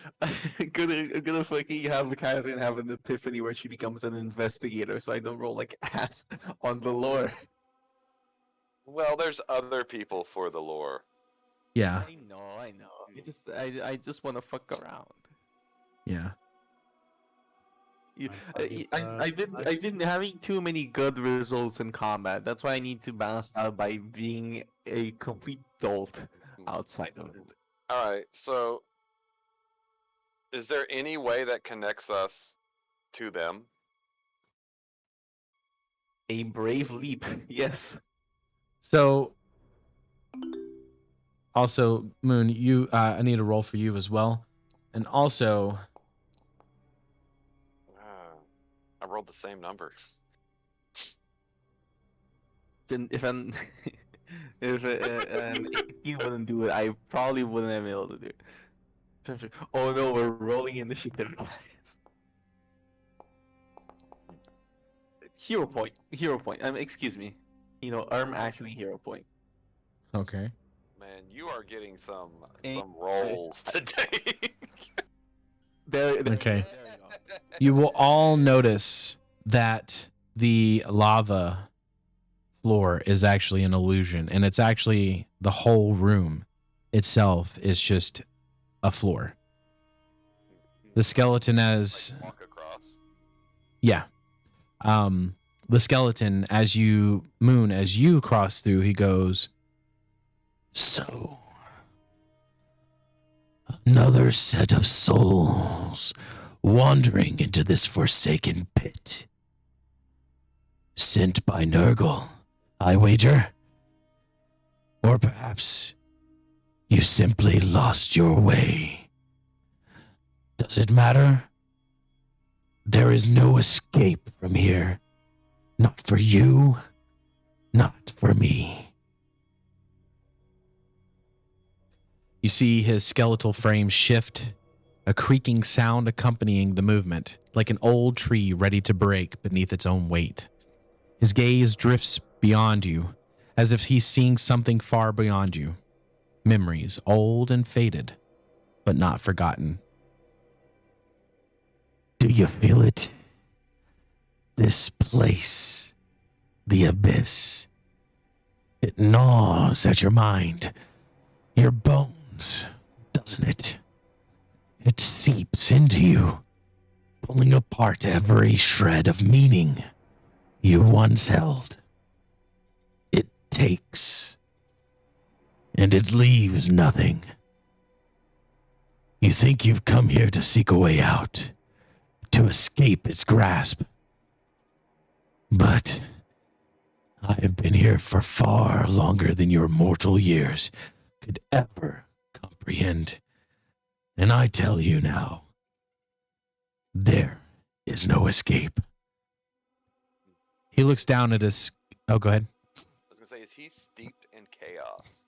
gonna fucking have the Catherine have an epiphany where she becomes an investigator, so I don't roll like ass on the lore. Well, there's other people for the lore. Yeah, I know. I just want to fuck around. yeah. I've been having too many good results in combat. That's why I need to balance out by being a complete dolt outside of it. All right, so is there any way that connects us to them? A brave leap, yes. So, also, Moon, you, I need a roll for you as well. And also, I rolled the same number. Then if an if an 18 wouldn't do it, I probably wouldn't have been able to do it. Oh no, we're rolling initiative. Hero point. Hero point. Excuse me. You know, actually hero point. okay. Man, you are getting some Eh, rolls today. There. Okay. There you go. You will all notice that the lava floor is actually an illusion, and it's actually the whole room itself is just a floor. The skeleton as Like walk across. yeah. The skeleton as you cross through, he goes, "So another set of souls wandering into this forsaken pit. Sent by Nurgle, I wager. Or perhaps you simply lost your way. Does it matter? There is no escape from here. Not for you, not for me." You see his skeletal frame shift, a creaking sound accompanying the movement, like an old tree ready to break beneath its own weight. His gaze drifts beyond you, as if he's seeing something far beyond you. Memories, old and faded, but not forgotten. Do you feel it? This place, the abyss. It gnaws at your mind, your bones, doesn't it? It seeps into you, pulling apart every shred of meaning you once held. It takes, and it leaves nothing. You think you've come here to seek a way out, to escape its grasp. But I have been here for far longer than your mortal years could ever comprehend. And I tell you now, there is no escape. He looks down at his... Oh, go ahead. I was gonna say, is he steeped in chaos?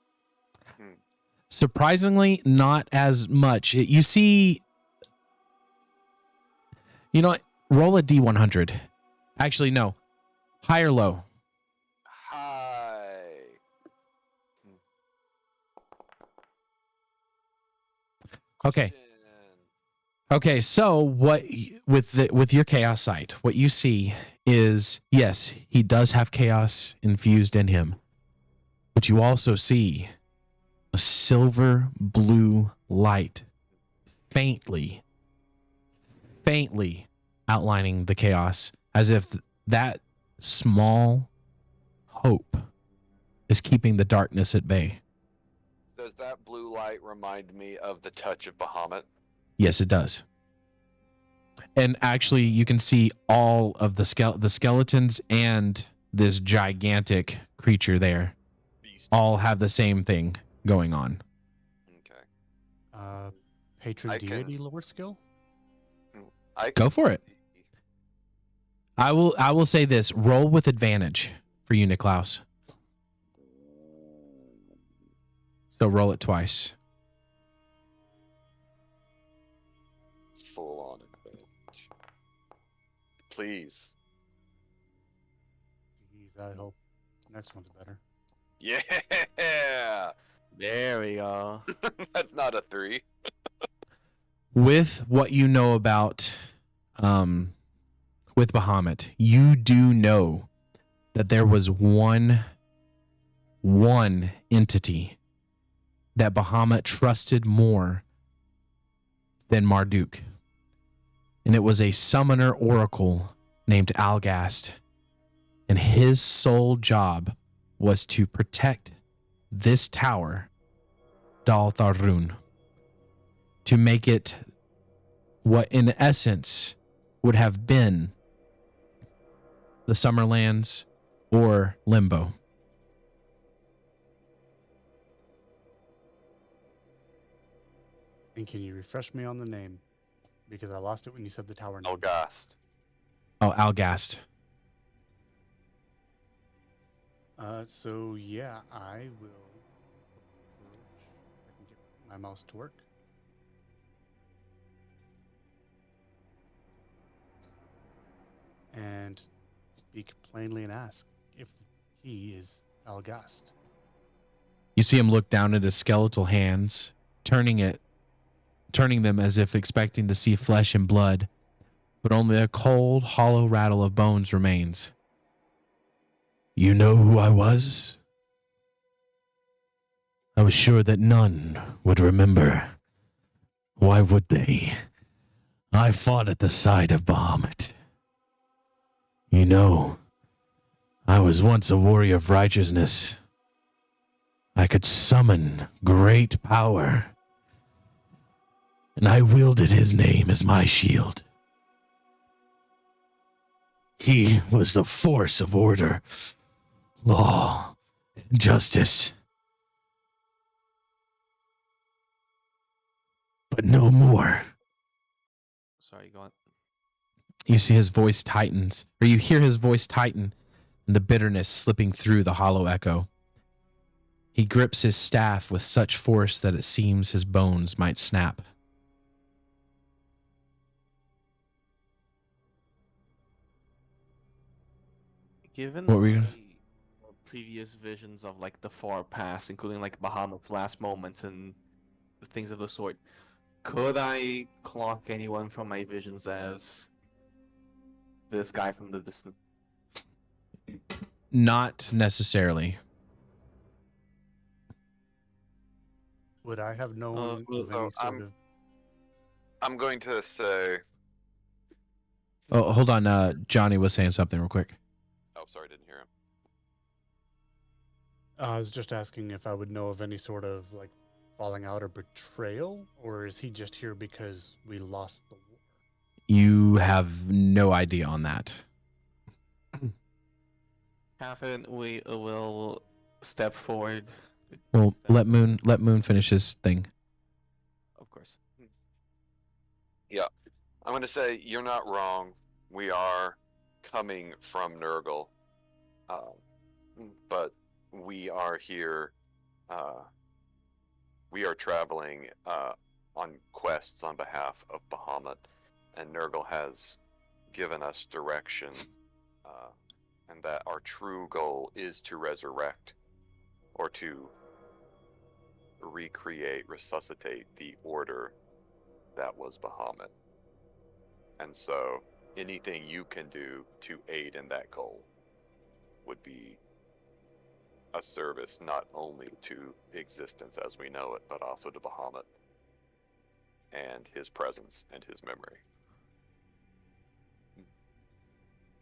Surprisingly, not as much. You see... You know what? Roll a D100. Actually, no. High or low? Hi. Okay. Okay, so what with your chaos sight, what you see is, yes, he does have chaos infused in him, but you also see a silver blue light faintly outlining the chaos, as if that small hope is keeping the darkness at bay. Does that blue light remind me of the touch of Bahamut? Yes, it does. And actually, you can see all of the skeletons and this gigantic creature there Beast. all have the same thing going on. Okay. patron I deity can- lore skill? I Go can for it. see- I will say this: roll with advantage for you, Niklaus. So roll it twice. Full on advantage. Please. Jeez, I hope next one's better. Yeah. There we go. That's not a 3. With what you know about, with Bahamut, you do know that there was one entity that Bahamut trusted more than Marduk. And it was a summoner oracle named Algast. And his sole job was to protect this tower, Dal Tharun, to make it what in essence would have been the Summerlands or Limbo. And can you refresh me on the name? Because I lost it when you said the tower name. Elgast. Oh, Algast. So yeah, I will approach. If I can get my mouse to work. And speak plainly and ask if he is Algast. You see him look down at his skeletal hands, turning them as if expecting to see flesh and blood, but only a cold, hollow rattle of bones remains. You know who I was? I was sure that none would remember. Why would they? I fought at the side of Bahamut. You know, I was once a warrior of righteousness. I could summon great power, and I wielded his name as my shield. He was the force of order, law, and justice. But no more. Sorry, go on. You see his voice tightens, or you hear his voice tighten, and the bitterness slipping through the hollow echo. He grips his staff with such force that it seems his bones might snap. Given What were you my gonna- previous visions of like the far past, including like Bahamut's last moments and things of the sort, could I clock anyone from my visions as this guy from the distance? Not necessarily. Would I have known well, of any sort of? I'm going to say. Oh, hold on. Johnny was saying something real quick. Oh, sorry, didn't hear him. I was just asking if I would know of any sort of like falling out or betrayal, or is he just here because we lost the war? You have no idea on that. Catherine, we will step forward. Well, let Moon finish his thing. Of course. Yeah, I'm going to say you're not wrong. We are coming from Nurgle, but we are here. We are traveling on quests on behalf of Bahamut, and Nurgle has given us direction, and that our true goal is to resurrect, or to recreate, resuscitate the order that was Bahamut. And so anything you can do to aid in that goal would be a service not only to existence as we know it, but also to Bahamut and his presence and his memory.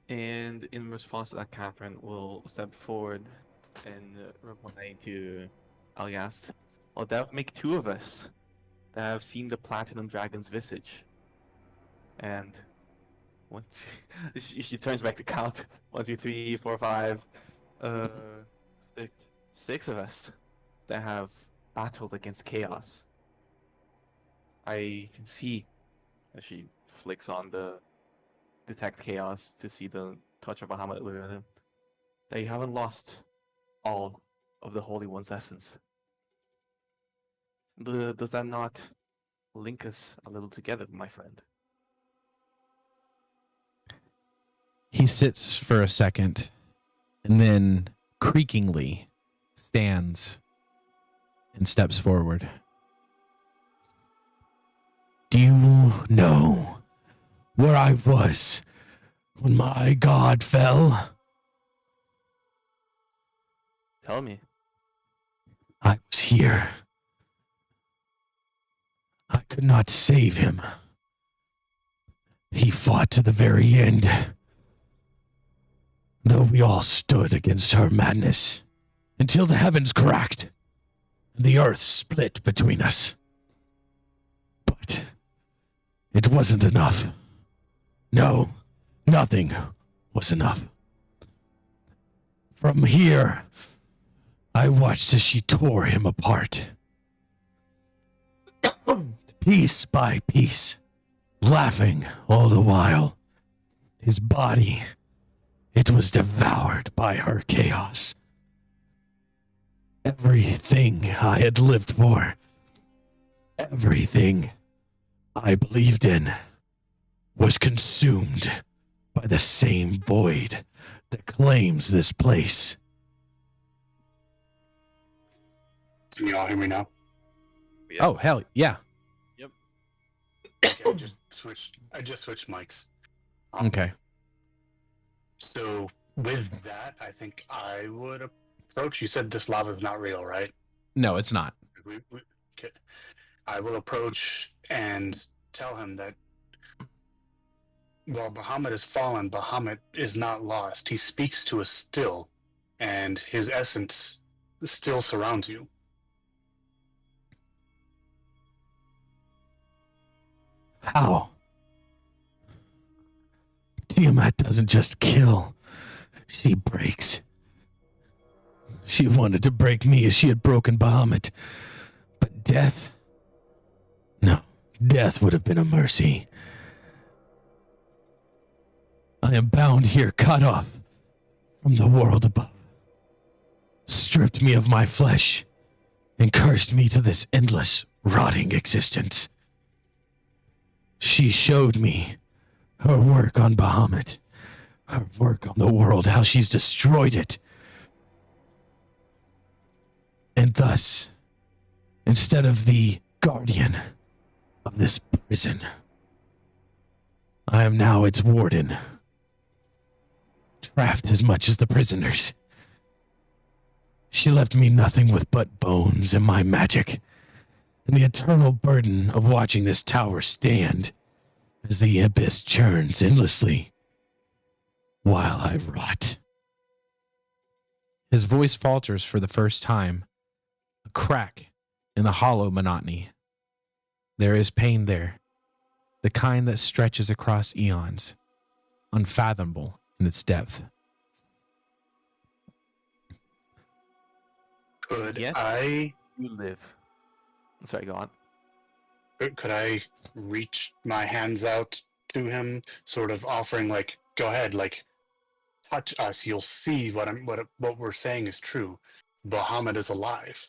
And in response to that, Catherine will step forward and reply to Algast. Well, that would make two of us that have seen the Platinum Dragon's visage. And once she turns back to count. 1, 2, 3, 4, 5, 6 of us that have battled against chaos. I can see, as she flicks on the detect chaos to see the touch of Bahamut within him, that you haven't lost all of the Holy One's essence. Does that not link us a little together, my friend? He sits for a second and then creakingly stands and steps forward. Do you know where I was when my god fell? Tell me. I was here. I could not save him. He fought to the very end. Though we all stood against her madness, until the heavens cracked, and the earth split between us. But it wasn't enough. No, nothing was enough. From here, I watched as she tore him apart. Piece by piece, laughing all the while. His body, it was devoured by her chaos. Everything I had lived for, everything I believed in, was consumed by the same void that claims this place. Can you all hear me now? Yeah. Oh, hell, yeah. Okay, I just switched mics. Okay. So with that, I think I would approach. You said this lava is not real, right? No, it's not. Okay. I will approach and tell him that while Bahamut has fallen, Bahamut is not lost. He speaks to us still, and his essence still surrounds you. How? Tiamat doesn't just kill. She breaks. She wanted to break me as she had broken Bahamut. But death? No, death would have been a mercy. I am bound here, cut off from the world above. Stripped me of my flesh and cursed me to this endless, rotting existence. She showed me her work on Bahamut, her work on the world, how she's destroyed it. And thus, instead of the guardian of this prison, I am now its warden, trapped as much as the prisoners. She left me nothing with but bones and my magic, and the eternal burden of watching this tower stand as the abyss churns endlessly while I rot. His voice falters for the first time, a crack in the hollow monotony. There is pain there, the kind that stretches across eons, unfathomable in its depth. Could Yes. I You live. I'm sorry, go on. could I reach my hands out to him, sort of offering, like, go ahead, like, touch us. You'll see what we're saying is true. Bahamut is alive,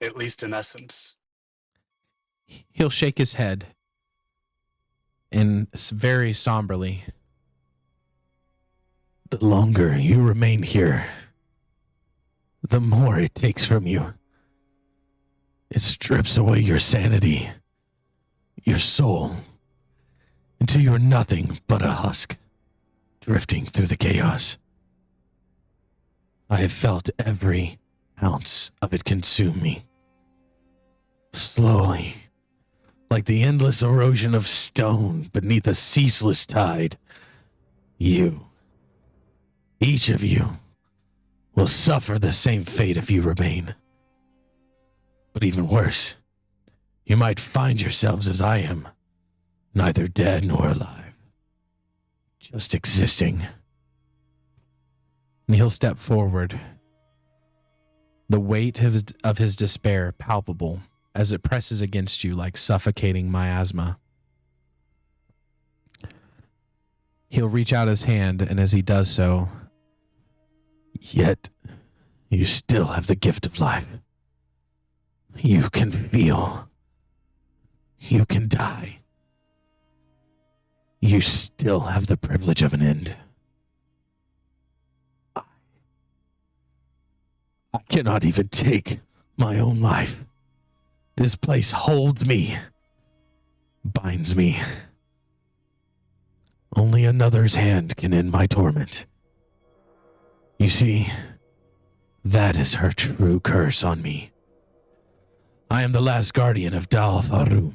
at least in essence. He'll shake his head and very somberly. The longer you remain here, the more it takes from you. It strips away your sanity, your soul, until you are nothing but a husk, drifting through the chaos. I have felt every ounce of it consume me. Slowly, like the endless erosion of stone beneath a ceaseless tide. You, each of you, will suffer the same fate if you remain. But even worse, you might find yourselves as I am, neither dead nor alive, just existing. And he'll step forward, the weight of his despair palpable as it presses against you like suffocating miasma. He'll reach out his hand, and as he does so, yet you still have the gift of life. You can feel. You can die. You still have the privilege of an end. I cannot even take my own life. This place holds me, binds me. Only another's hand can end my torment. You see, that is her true curse on me. I am the last guardian of Dal Tharum,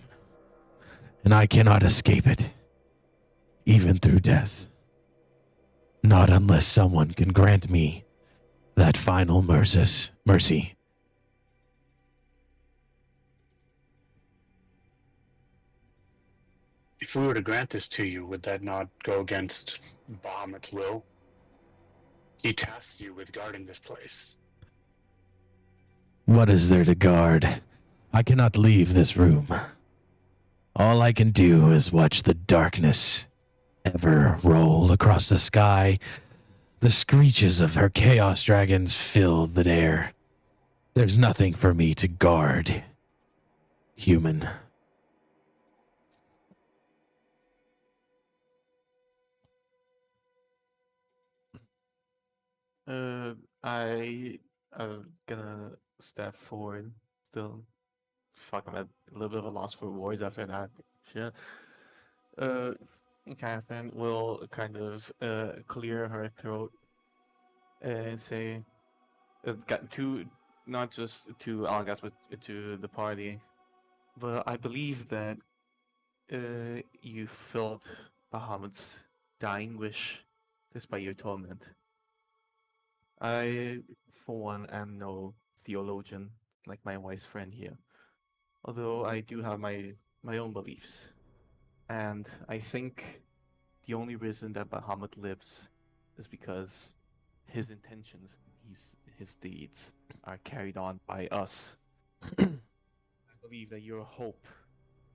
and I cannot escape it, even through death. Not unless someone can grant me that final mercy. If we were to grant this to you, would that not go against Bahamut's will? He tasked you with guarding this place. What is there to guard? I cannot leave this room. All I can do is watch the darkness ever roll across the sky. The screeches of her chaos dragons fill the air. There's nothing for me to guard, human. I am gonna step forward. Still, fuck, I'm at a little bit of a loss for words after that. Shit. Catherine will kind of clear her throat and say, got to not just to Algas but to the party. But I believe that you filled Bahamut's dying wish despite your torment. I, for one, am no theologian like my wise friend here, although I do have my own beliefs, and I think the only reason that Bahamut lives is because his intentions, his deeds, are carried on by us. I believe that your hope,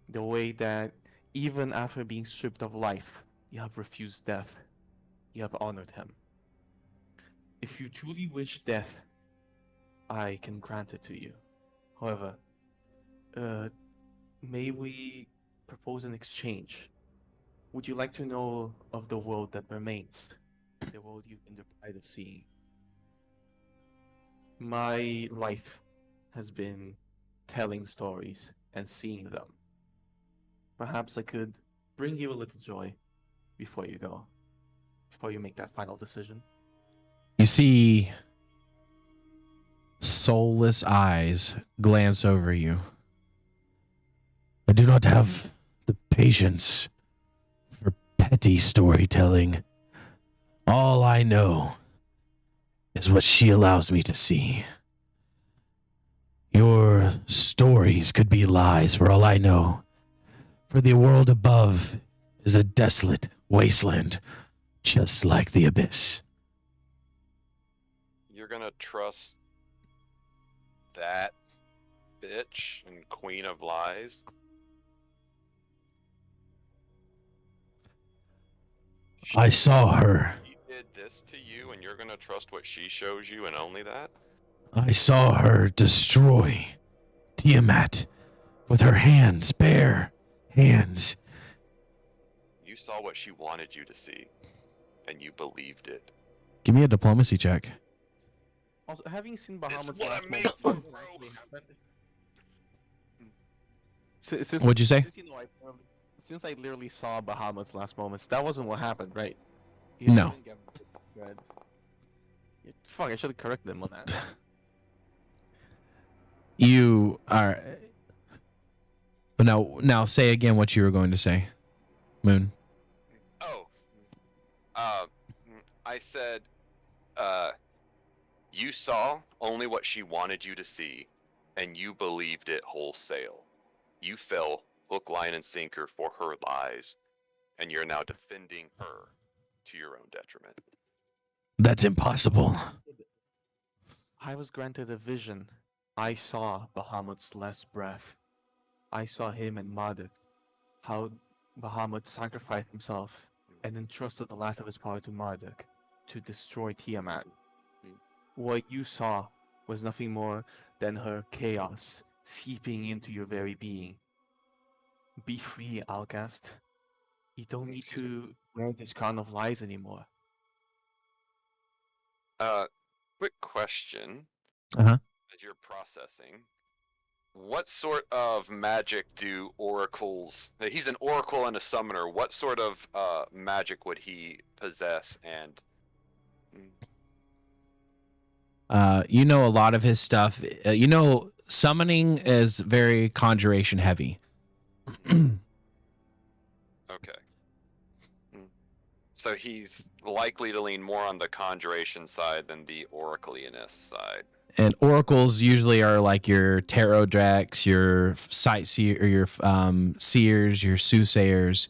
the way that even after being stripped of life, you have refused death, you have honored him. If you truly wish death, I can grant it to you. However, may we propose an exchange? Would you like to know of the world that remains? The world you've been deprived of seeing? My life has been telling stories and seeing them. Perhaps I could bring you a little joy before you go, before you make that final decision. You see soulless eyes glance over you. I do not have the patience for petty storytelling. All I know is what she allows me to see. Your stories could be lies for all I know, for the world above is a desolate wasteland, just like the abyss. You're gonna trust that bitch and queen of lies? I saw her. She did this to you and you're gonna trust what she shows you and only that? I saw her destroy Tiamat with her hands, bare hands. You saw what she wanted you to see, and you believed it. Give me a diplomacy check. Also, having seen This is Bahamut's what I last made moment, for, what bro. actually happened? Since, What'd you say? since I literally saw Bahamut's last moments, that wasn't what happened, right? No. Didn't get dreads. Fuck, I should have corrected him on that. You are. Now say again what you were going to say, Moon. Oh. I said, you saw only what she wanted you to see, and you believed it wholesale. You fell hook, line, and sinker for her lies, and you're now defending her to your own detriment. That's impossible. I was granted a vision. I saw Bahamut's last breath. I saw him and Marduk, how Bahamut sacrificed himself and entrusted the last of his power to Marduk to destroy Tiamat. What you saw was nothing more than her chaos seeping into your very being. Be free, Algast. You don't need to wear this crown of lies anymore. Quick question. Uh-huh. As you're processing, what sort of magic do oracles? He's an oracle and a summoner. What sort of magic would he possess? And You know a lot of his stuff. You know, summoning is very conjuration heavy. okay, so he's likely to lean more on the conjuration side than the oracliness side. And oracles usually are like your tarot decks, your sightseer, or your seers, your soothsayers,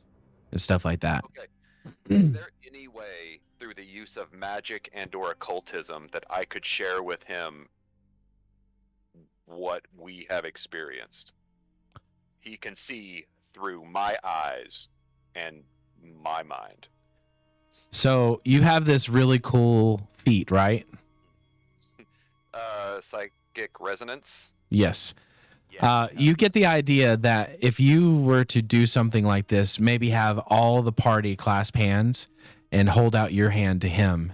and stuff like that. Okay. Is there any way through the use of magic and/or occultism that I could share with him what we have experienced? He can see through my eyes and my mind. So you have this really cool feat, right? Psychic resonance. Yes. Yeah. You get the idea that if you were to do something like this, maybe have all the party clasp hands and hold out your hand to him,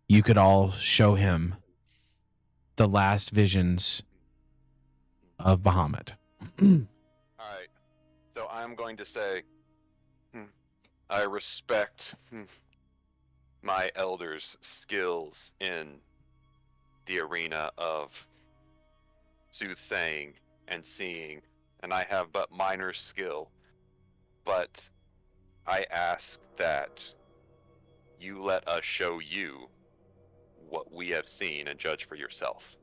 you could all show him the last visions of Bahamut. All right. So I'm going to say, I respect my elders' skills in the arena of soothsaying and seeing, and I have but minor skill, but I ask that you let us show you what we have seen and judge for yourself.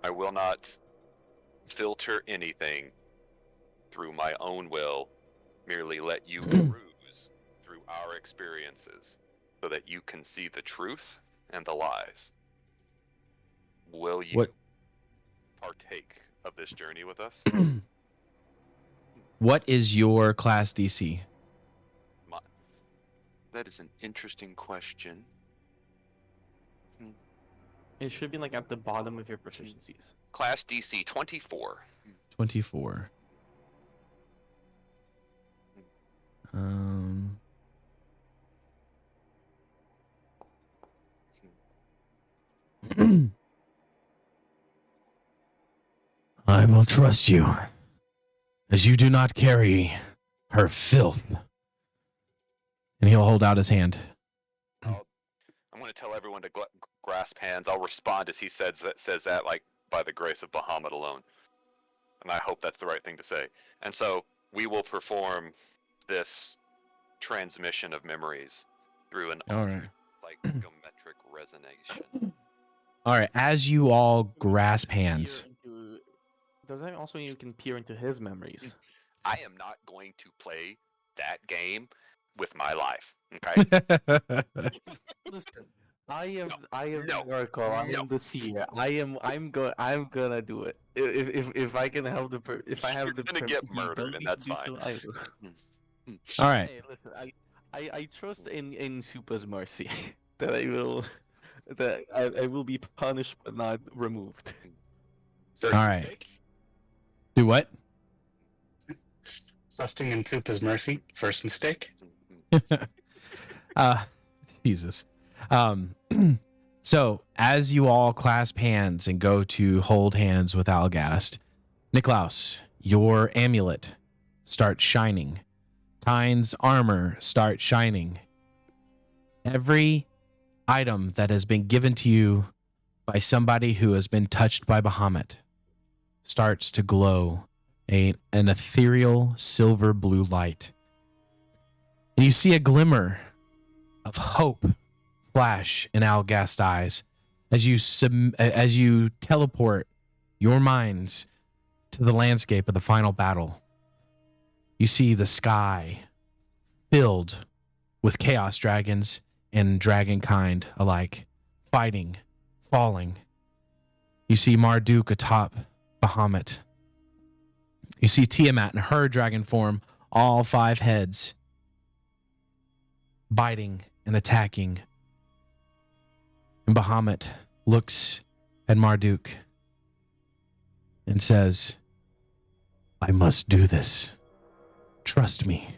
I will not filter anything through my own will, merely let you peruse through our experiences so that you can see the truth and the lies. Will you partake of this journey with us? What is your class DC? That is an interesting question. It should be like at the bottom of your proficiencies. Class DC 24. 24. I will trust you, as you do not carry her filth. And he'll hold out his hand. I'm going to tell everyone to grasp hands. I'll respond as he says that, like, by the grace of Bahamut alone. And I hope that's the right thing to say. And so we will perform this transmission of memories through an psychometric resonation. All right, as you all grasp hands. Does that also mean you can peer into his memories? I am not going to play that game with my life. Okay. Listen, I am the oracle. I am the seer. I'm gonna do it. If I can have if I have the gonna get murdered, and that's fine. All right. Hey, listen, I trust in Supa's mercy that I will be punished but not removed. All right. Do what? Trusting in Supa's mercy. First mistake. Jesus. So as you all clasp hands and go to hold hands with Algast, Niklaus, your amulet starts shining. Kyne's armor starts shining. Every item that has been given to you by somebody who has been touched by Bahamut starts to glow an ethereal silver blue light. And you see a glimmer of hope flash in Algast's eyes as you teleport your minds to the landscape of the final battle. You see the sky filled with chaos dragons and dragonkind alike, fighting, falling. You see Marduk atop Bahamut, You see Tiamat in her dragon form, all 5 heads, biting and attacking. And Bahamut looks at Marduk and says, I must do this. Trust me,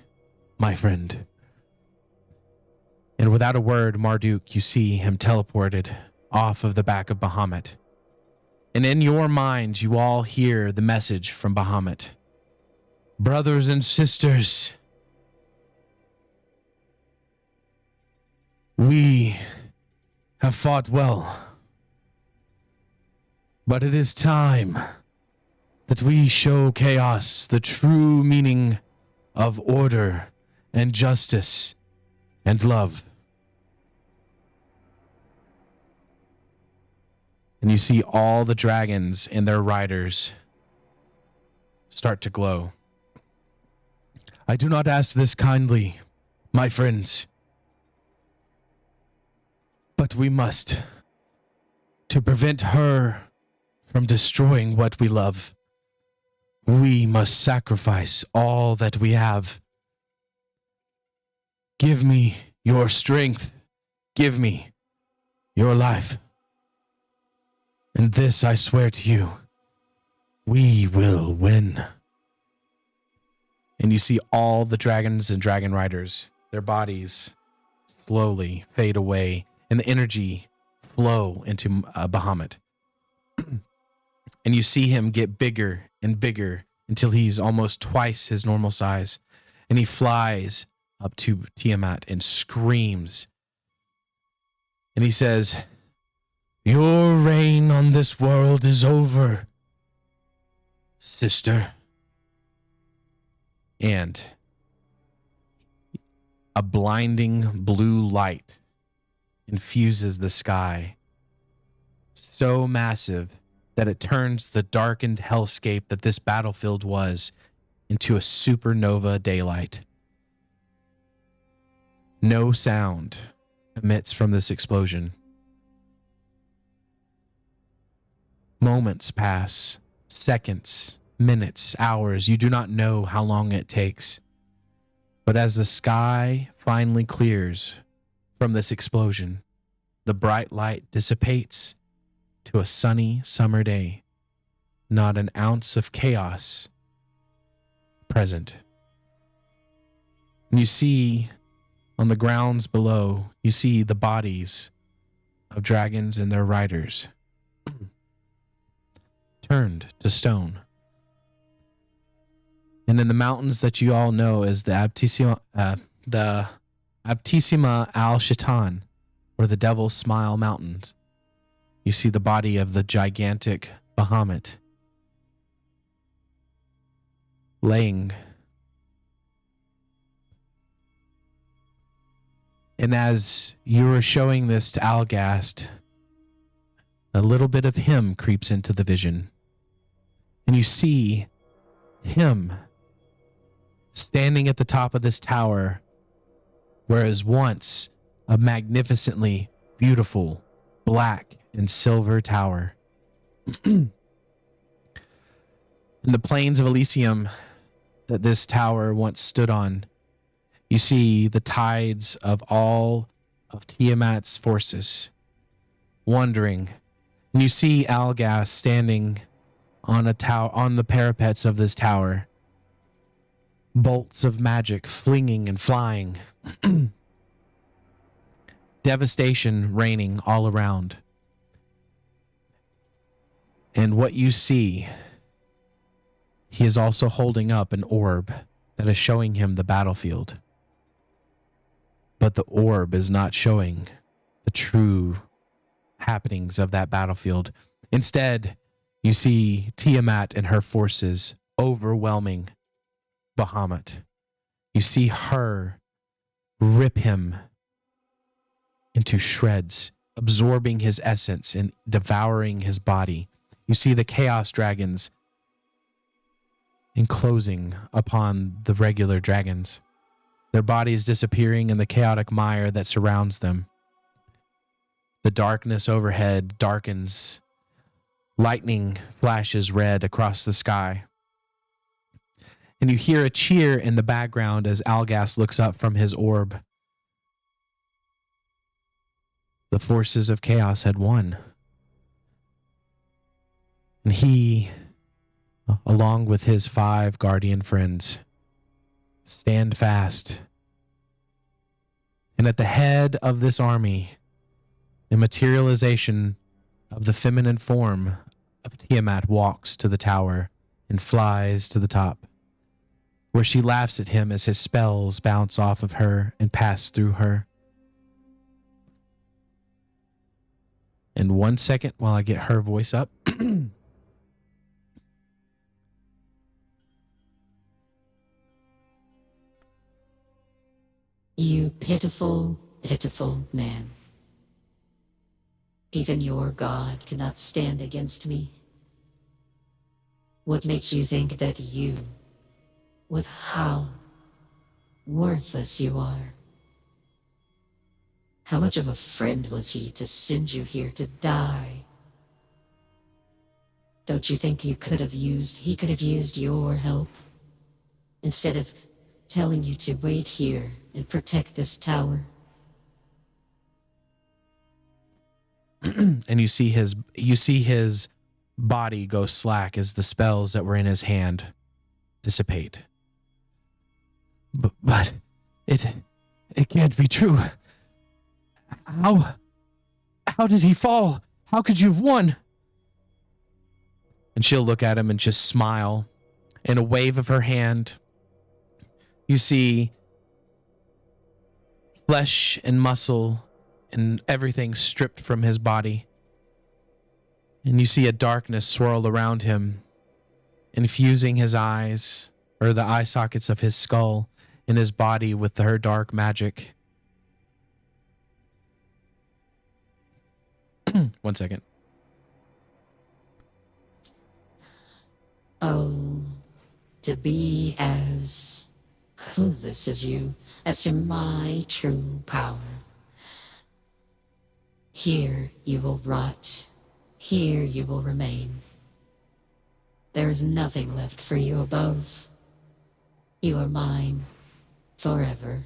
my friend. And without a word, Marduk, you see him teleported off of the back of Bahamut. And in your minds, you all hear the message from Bahamut. Brothers and sisters, we have fought well, but it is time that we show chaos the true meaning of order and justice and love. And you see all the dragons and their riders start to glow. I do not ask this kindly, my friends, but we must, to prevent her from destroying what we love. We must sacrifice all that we have. Give me your strength. Give me your life. And this I swear to you, we will win. And you see all the dragons and dragon riders, their bodies slowly fade away, and the energy flow into Bahamut. And you see him get bigger and bigger until he's almost twice his normal size. And he flies up to Tiamat and screams. And he says, your reign on this world is over, sister. And a blinding blue light infuses the sky, so massive that it turns the darkened hellscape that this battlefield was into a supernova daylight. No sound emits from this explosion. Moments pass, seconds, minutes, hours. You do not know how long it takes. But as the sky finally clears from this explosion, the bright light dissipates to a sunny summer day. Not an ounce of chaos present. And you see on the grounds below, you see the bodies of dragons and their riders turned to stone. And in the mountains that you all know as the Abtissima al-Shaitan, or the Devil's Smile Mountains, you see the body of the gigantic Bahamut laying. And as you are showing this to Algast, a little bit of him creeps into the vision. And you see him standing at the top of this tower, whereas once a magnificently beautiful black and silver tower. In the plains of Elysium that this tower once stood on, you see the tides of all of Tiamat's forces wandering. And you see Algast standing on the parapets of this tower. Bolts of magic flinging and flying. Devastation raining all around. And what you see, he is also holding up an orb that is showing him the battlefield. But the orb is not showing the true happenings of that battlefield. Instead, you see Tiamat and her forces overwhelming Bahamut. You see her rip him into shreds, absorbing his essence and devouring his body. You see the chaos dragons enclosing upon the regular dragons, their bodies disappearing in the chaotic mire that surrounds them. The darkness overhead darkens. Lightning flashes red across the sky. And you hear a cheer in the background as Algas looks up from his orb. The forces of chaos had won. And he, along with his 5 guardian friends, stand fast. And at the head of this army, a materialization of the feminine form of Tiamat walks to the tower and flies to the top, where she laughs at him as his spells bounce off of her and pass through her. And 1 second while I get her voice up. You pitiful, pitiful man. Even your God cannot stand against me. What makes you think that you, with how worthless you are? How much of a friend was he to send you here to die? Don't you think he could have used your help? Instead of telling you to wait here and protect this tower. And you see his body go slack as the spells that were in his hand dissipate. But it can't be true. How did he fall? How could you have won? And she'll look at him and just smile. In a wave of her hand, you see flesh and muscle and everything stripped from his body. And you see a darkness swirl around him, infusing his eyes, or the eye sockets of his skull, in his body with her dark magic. 1 second. Oh, to be as clueless as you, as to my true power. Here you will rot. Here you will remain. There is nothing left for you above. You are mine forever.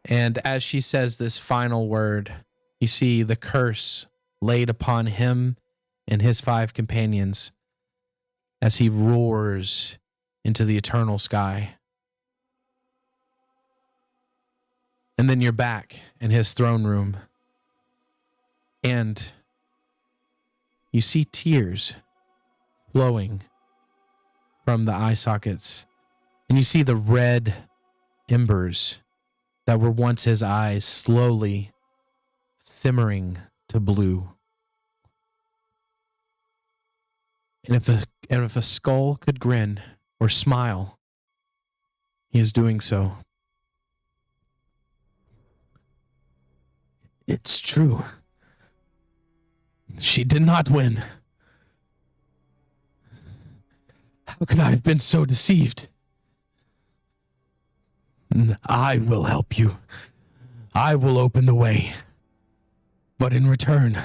And as she says this final word, you see the curse laid upon him and his 5 companions as he roars into the eternal sky. And then you're back in his throne room, and you see tears flowing from the eye sockets, and you see the red embers that were once his eyes slowly simmering to blue. And if a skull could grin or smile, he is doing so. It's true. She did not win. How could I have been so deceived? I will help you. I will open the way. But in return,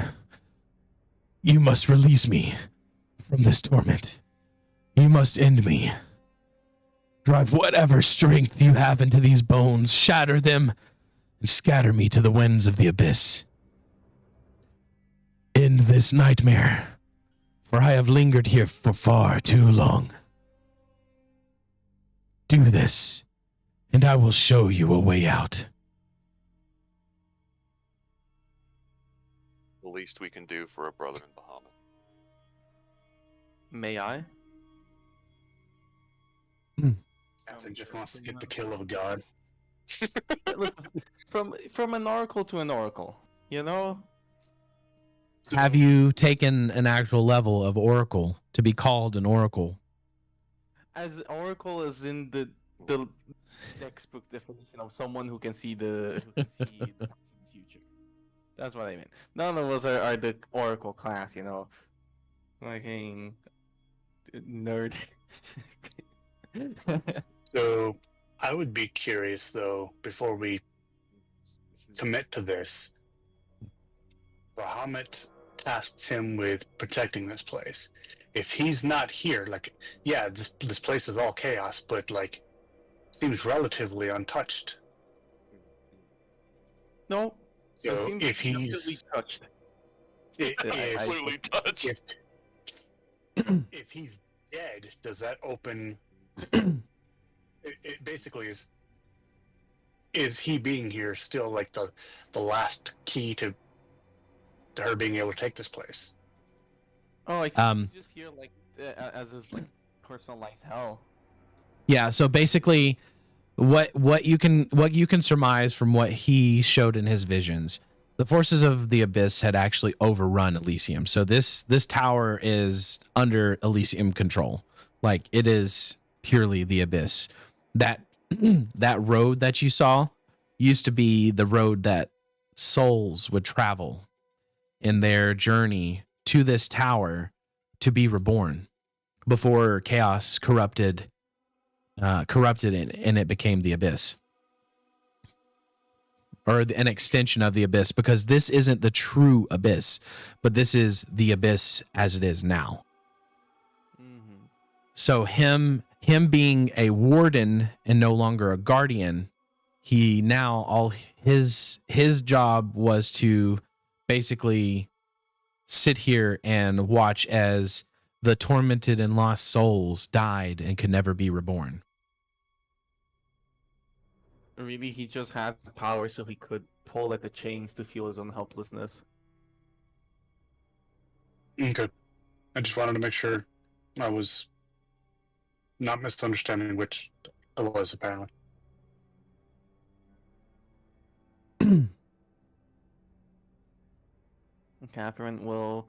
you must release me from this torment. You must end me. Drive whatever strength you have into these bones, shatter them, and scatter me to the winds of the abyss. End this nightmare, for I have lingered here for far too long. Do this, and I will show you a way out. The least we can do for a brother in Bahamut. May I? Captain just wants to get the kill of a god. Listen, from an oracle to an oracle, you know? Have you taken an actual level of oracle to be called an oracle? As oracle is in the textbook definition of someone who can see the past and the future. That's what I mean. None of us are the oracle class, you know. Fucking nerd. So I would be curious, though, before we commit to this. Bahamut tasked him with protecting this place. if he's not here, like, yeah, this place is all chaos, but like, seems relatively untouched. No, it So seems if definitely he's touched. Absolutely touched. if he's dead, does that open? It basically is he being here still like the last key to her being able to take this place? Oh, I think he's just here like as his like personalized hell. Yeah, so basically what you can surmise from what he showed in his visions, the forces of the abyss had actually overrun Elysium. So this tower is under Elysium control. Like, it is purely the abyss. That that road that you saw used to be the road that souls would travel in their journey to this tower to be reborn before chaos corrupted it, and it became the abyss, or an extension of the abyss, because this isn't the true abyss, but this is the abyss as it is now. Mm-hmm. So him being a warden and no longer a guardian, he now all his job was to basically sit here and watch as the tormented and lost souls died and could never be reborn. Really, he just had the power so he could pull at the chains to feel his own helplessness. Okay, I just wanted to make sure I was not misunderstanding, which I was apparently. Catherine will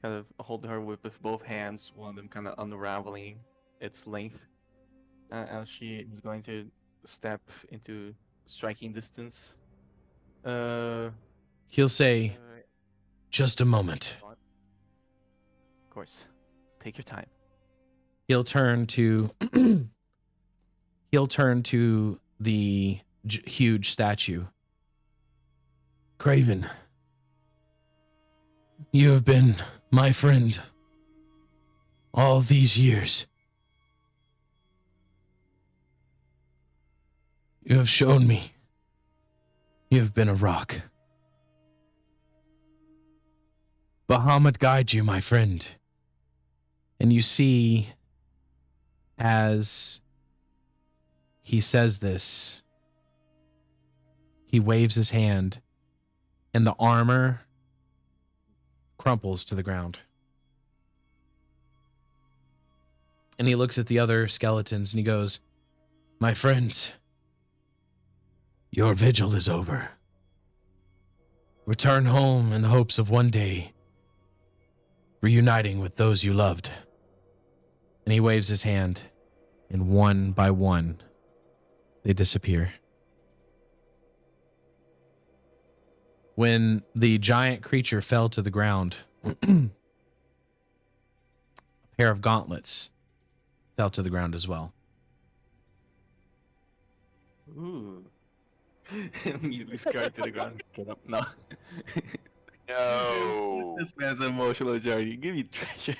kind of hold her with both hands, one of them kind of unraveling its length, as she is going to step into striking distance. He'll say, "Just a moment." Of course, take your time. He'll turn to the huge statue. "Craven, you have been my friend all these years. You have shown me. You have been a rock. Bahamut guide you, my friend." And you see, as he says this, he waves his hand, and the armor crumples to the ground. And he looks at the other skeletons and he goes, "My friends, your vigil is over. Return home in hopes of one day reuniting with those you loved." And he waves his hand, and one by one, they disappear. When the giant creature fell to the ground, a pair of gauntlets fell to the ground as well. Ooh. Immediately scarred to the ground. Get up. No. No. This man's emotional journey. Give me treasure.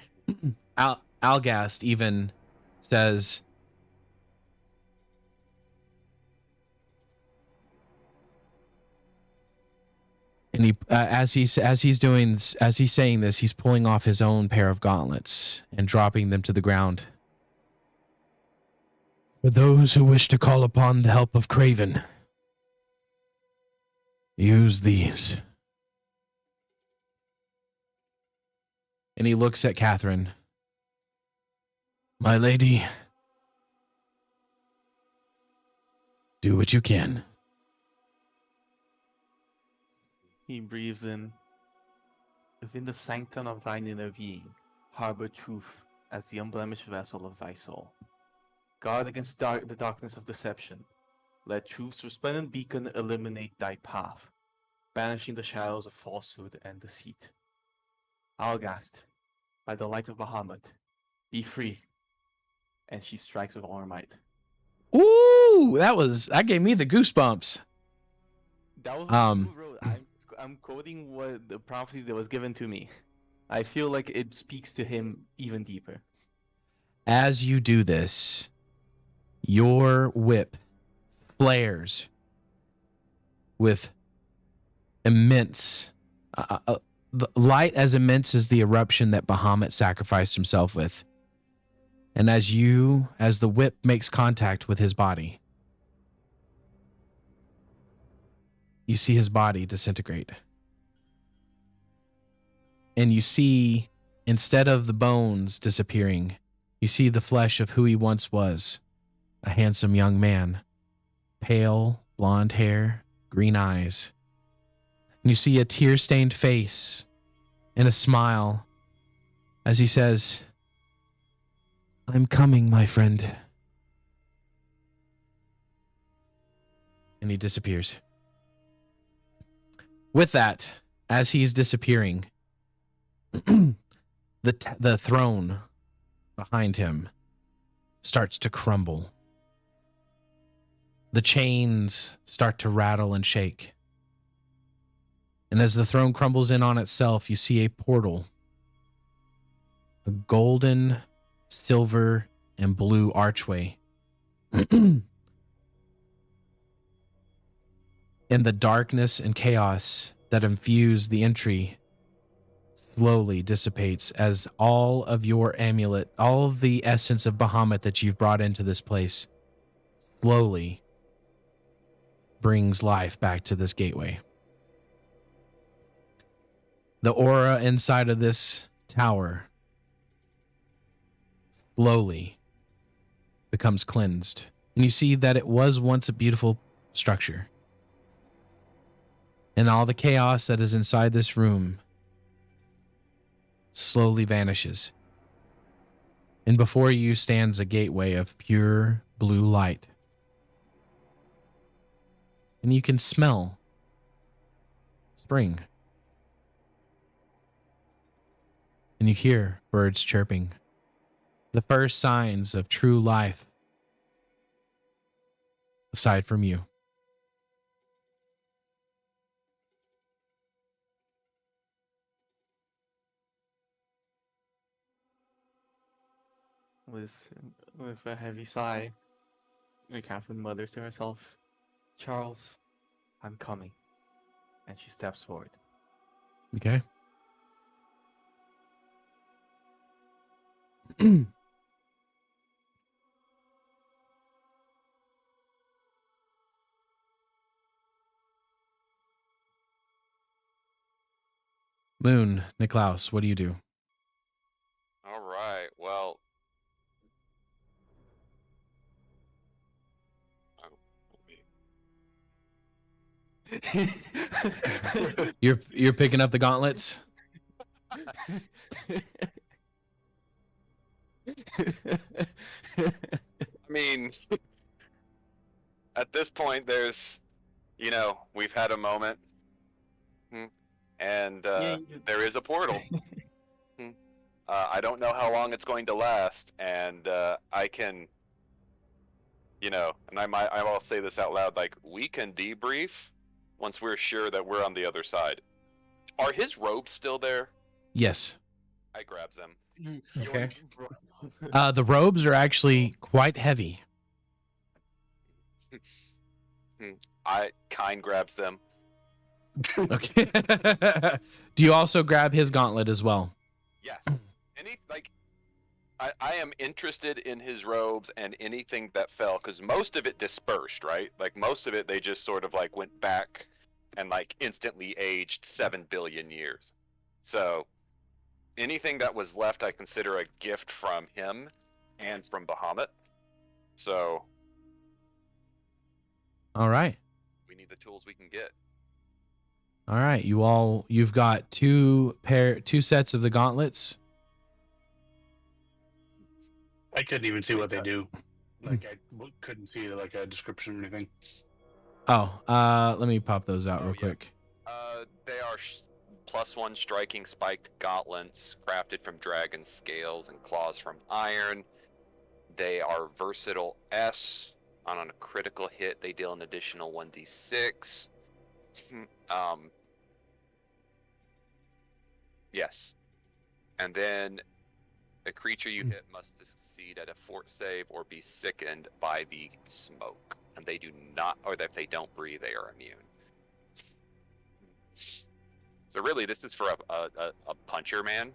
Algast even says, and he as he's saying this, he's pulling off his own pair of gauntlets and dropping them to the ground. "For those who wish to call upon the help of Craven, use these." And he looks at Catherine. "My lady, do what you can." He breathes in. "Within the sanctum of thine inner being, harbor truth as the unblemished vessel of thy soul. Guard against the darkness of deception. Let truth's resplendent beacon illuminate thy path, banishing the shadows of falsehood and deceit. Algast, by the light of Bahamut, be free." And she strikes with all her might. Ooh, that gave me the goosebumps. That was what you wrote. I'm quoting what the prophecy that was given to me. I feel like it speaks to him even deeper. As you do this, your whip flares with immense, the light as immense as the eruption that Bahamut sacrificed himself with. And as the whip makes contact with his body, you see his body disintegrate. And you see, instead of the bones disappearing, you see the flesh of who he once was, a handsome young man, pale, blonde hair, green eyes. And you see a tear-stained face and a smile as he says, "I'm coming, my friend." And he disappears. With that, as he's disappearing, the throne behind him starts to crumble. The chains start to rattle and shake. And as the throne crumbles in on itself, you see a portal. A golden, silver, and blue archway. In the darkness and chaos that infuse the entry slowly dissipates as all of your amulet, all of the essence of Bahamut that you've brought into this place slowly brings life back to this gateway. The aura inside of this tower slowly becomes cleansed. And you see that it was once a beautiful structure. And all the chaos that is inside this room slowly vanishes. And before you stands a gateway of pure blue light. And you can smell spring. And you hear birds chirping. The first signs of true life aside from you. With a heavy sigh, Catherine mutters to herself, "Charles, I'm coming." And she steps forward. Okay. Moon, Niklaus, what do you do? All right. Well. You're picking up the gauntlets? I mean, at this point, we've had a moment, and there is a portal. I don't know how long it's going to last, and I can, and I'll say this out loud, like, we can debrief once we're sure that we're on the other side. Are his robes still there? Yes. I grabs them. Okay. The robes are actually quite heavy. I grabs them. Okay. Do you also grab his gauntlet as well? Yes. I am interested in his robes and anything that fell, because most of it dispersed, right? Like, most of it, they just sort of, like, went back and, like, instantly aged 7 billion years. So, anything that was left, I consider a gift from him and from Bahamut. So, all right. We need the tools we can get. All right. You've got two sets of the gauntlets. I couldn't even see what they do. Like, I couldn't see like a description or anything. Oh, let me pop those out real quick. They are +1 striking spiked gauntlets crafted from dragon scales and claws from iron. They are versatile S. On a critical hit, they deal an additional 1d6. Yes. And then a creature you hit must succeed at a fort save or be sickened by the smoke. And they do not, or if they don't breathe, they are immune. So really, this is for a puncher man.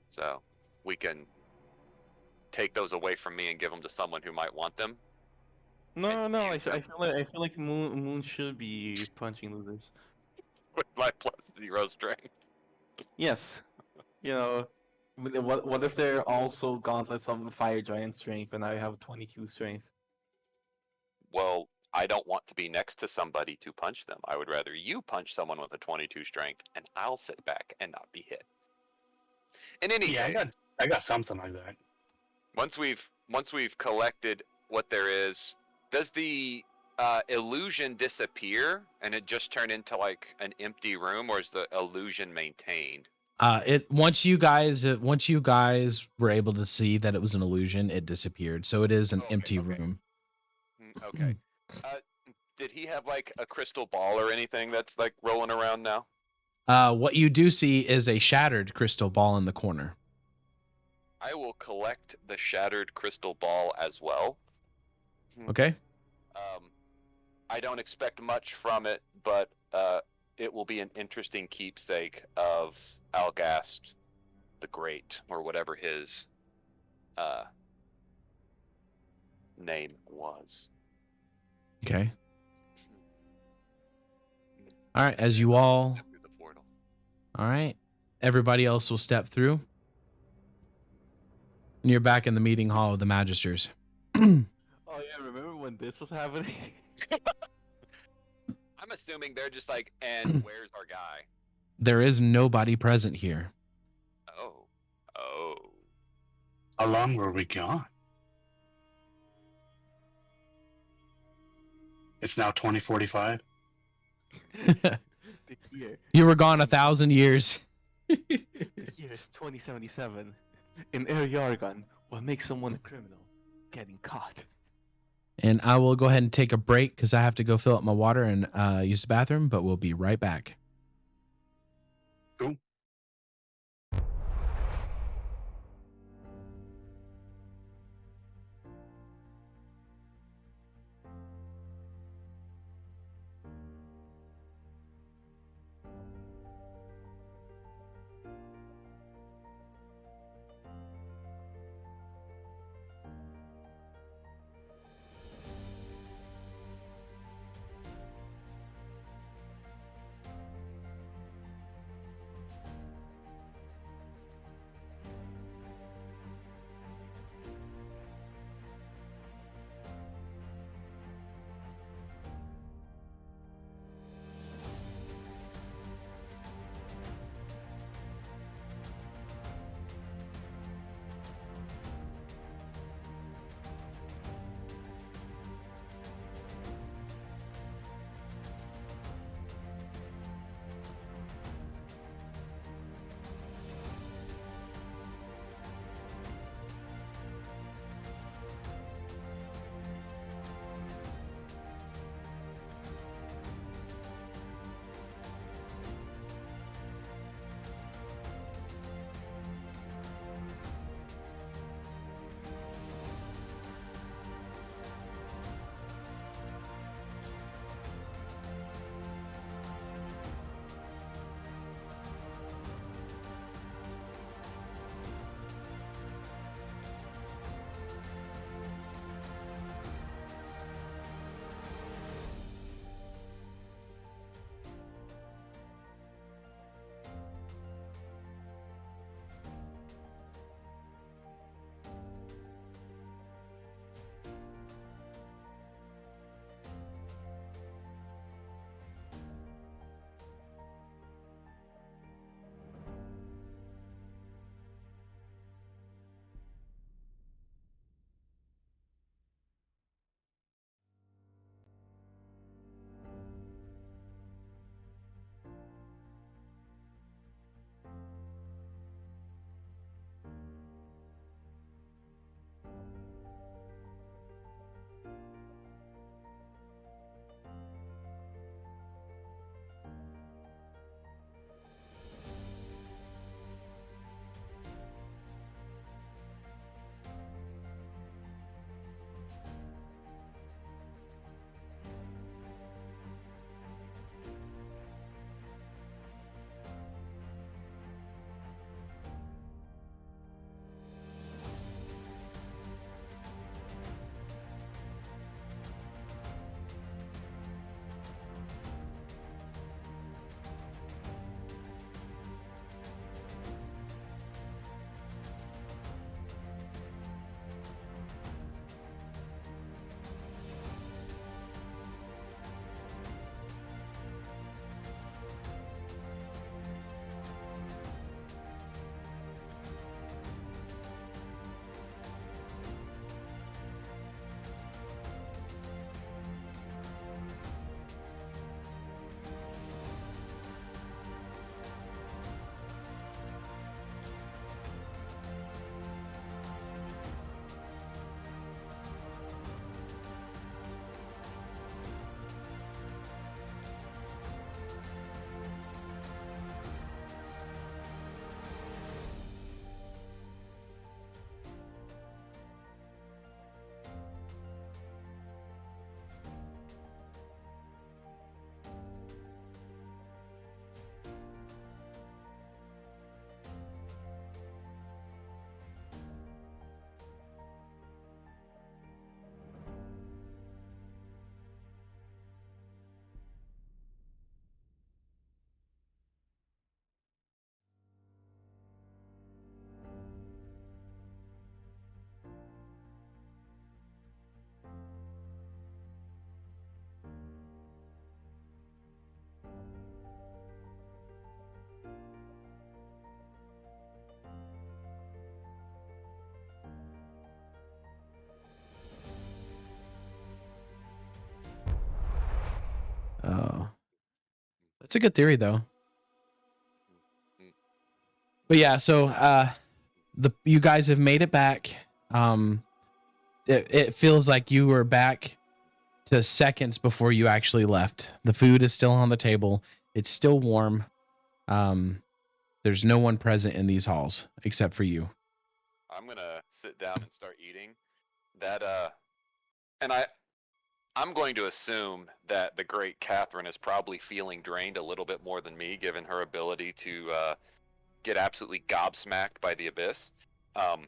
So we can take those away from me and give them to someone who might want them. No, And no, use them I feel like Moon should be punching losers. with my +0 strength. Yes. You know, what if they're also gauntlets of fire giant strength and I have 22 strength? Well, I don't want to be next to somebody to punch them. I would rather you punch someone with a 22 strength, and I'll sit back and not be hit. In any Yeah, case, I got something like that. once we've collected what there is, does the illusion disappear and it just turn into like an empty room, or is the illusion maintained? Once you guys were able to see that it was an illusion, it disappeared. So it is an Okay, empty okay. room. Okay. Did he have like a crystal ball or anything that's like rolling around now? What you do see is a shattered crystal ball in the corner. I will collect the shattered crystal ball as well. Okay. I don't expect much from it, but it will be an interesting keepsake of Algast the Great, or whatever his name was. Okay. All right. As you all, Step through the portal. all right. Everybody else will step through. And you're back in the meeting hall of the Magisters. Oh yeah, remember when this was happening? I'm assuming they're just like, and where's our guy? There is nobody present here. Oh. Oh. How long were we gone? It's now 2045. The year. You were gone 1,000 years. The year is 2077. In Air Yargon, what makes someone a criminal? Getting caught. And I will go ahead and take a break because I have to go fill up my water and use the bathroom, but we'll be right back. Cool. It's a good theory though. But yeah, so you guys have made it back. It feels like you were back to seconds before you actually left. The food is still on the table. It's still warm. There's no one present in these halls except for you. I'm gonna sit down and start eating. That and I'm going to assume that the great Catherine is probably feeling drained a little bit more than me, given her ability to get absolutely gobsmacked by the abyss. I'm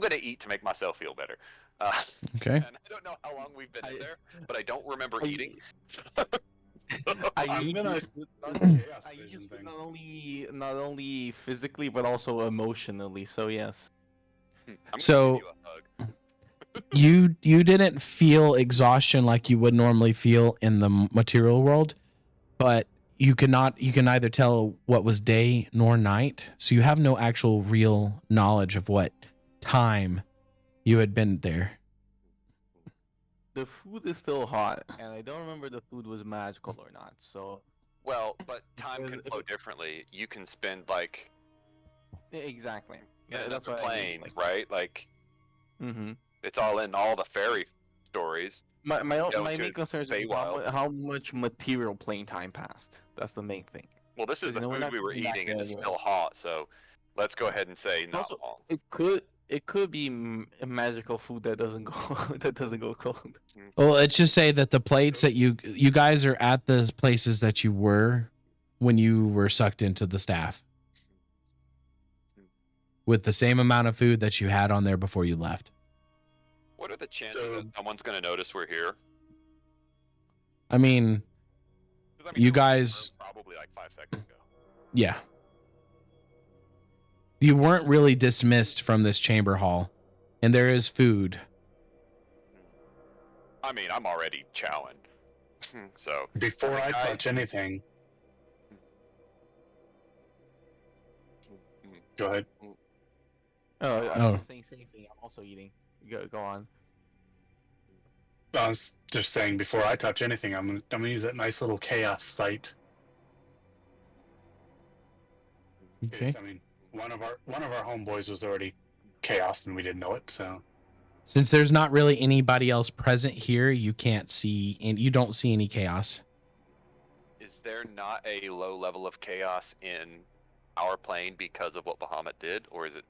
gonna eat to make myself feel better. Okay. And I don't know how long we've been in there, but I don't remember eating. I'm gonna I use food not only physically but also emotionally. So yes. I'm gonna So- give you a hug. You didn't feel exhaustion like you would normally feel in the material world, but you can neither tell what was day nor night, so you have no actual real knowledge of what time you had been there. The food is still hot, and I don't remember the food was magical or not. So Well, but time Because can if flow it- differently. You can spend like exactly. in That's another what I plane, mean. right? Like Mm-hmm. it's all in all the fairy stories. My Go my into main concern is Feywild. how much material plane time passed. That's the main thing. Well, this is Because, the you know, we're food not we were coming back eating, and it's anyway. still hot. So let's go ahead and say not Also, long. it could be a magical food that doesn't go that doesn't go cold. Well, let's just say that the plates that you guys are at the places that you were when you were sucked into the staff with the same amount of food that you had on there before you left. What are the chances So- that someone's gonna notice we're here? I mean, 'Cause, You we were guys- probably like 5 seconds ago. yeah. You weren't really dismissed from this chamber hall, and there is food. I mean, I'm already chowing. So before I guy- touch anything. Go ahead. Oh, Oh. I'm saying same thing. I'm also eating. Go on. I was just saying before I touch anything, I'm gonna use that nice little chaos sight. Okay. I mean, one of our homeboys was already chaos and we didn't know it. So Since there's not really anybody else present here, you can't see, and you don't see any chaos. is there not a low level of chaos in our plane because of what Bahamut did, or is it?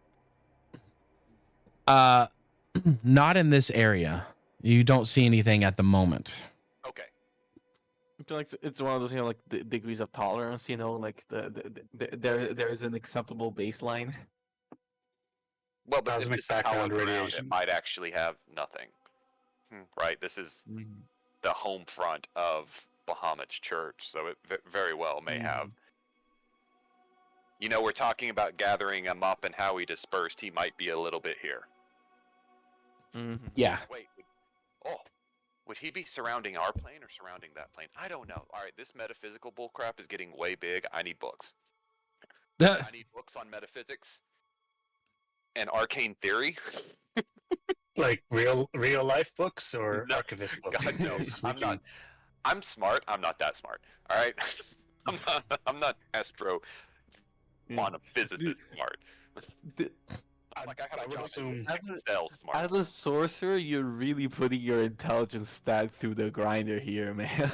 Not in this area. You don't see anything at the moment. Okay. I feel like it's one of those, you know, like the degrees of tolerance. You know, like there is an acceptable baseline. Well, but if Cosmic this is background hallowed ground, radiation. it might actually have nothing. Right? This is the home front of Bahamut's church, so it very well may have. You know, we're talking about gathering him up and how he dispersed. He might be a little bit here. Yeah. Wait. Would he be surrounding our plane or surrounding that plane? I don't know. All right, this metaphysical bullcrap is getting way big. I need books. I need books on metaphysics and arcane theory. like real life books or No, archivist books. God no, Because we I'm can- not. I'm smart. I'm not that smart. All right, I'm not astro quantum physicist smart. Like I I have a would job assume- in Excel smart. As a sorcerer, you're really putting your intelligence stat through the grinder here, man.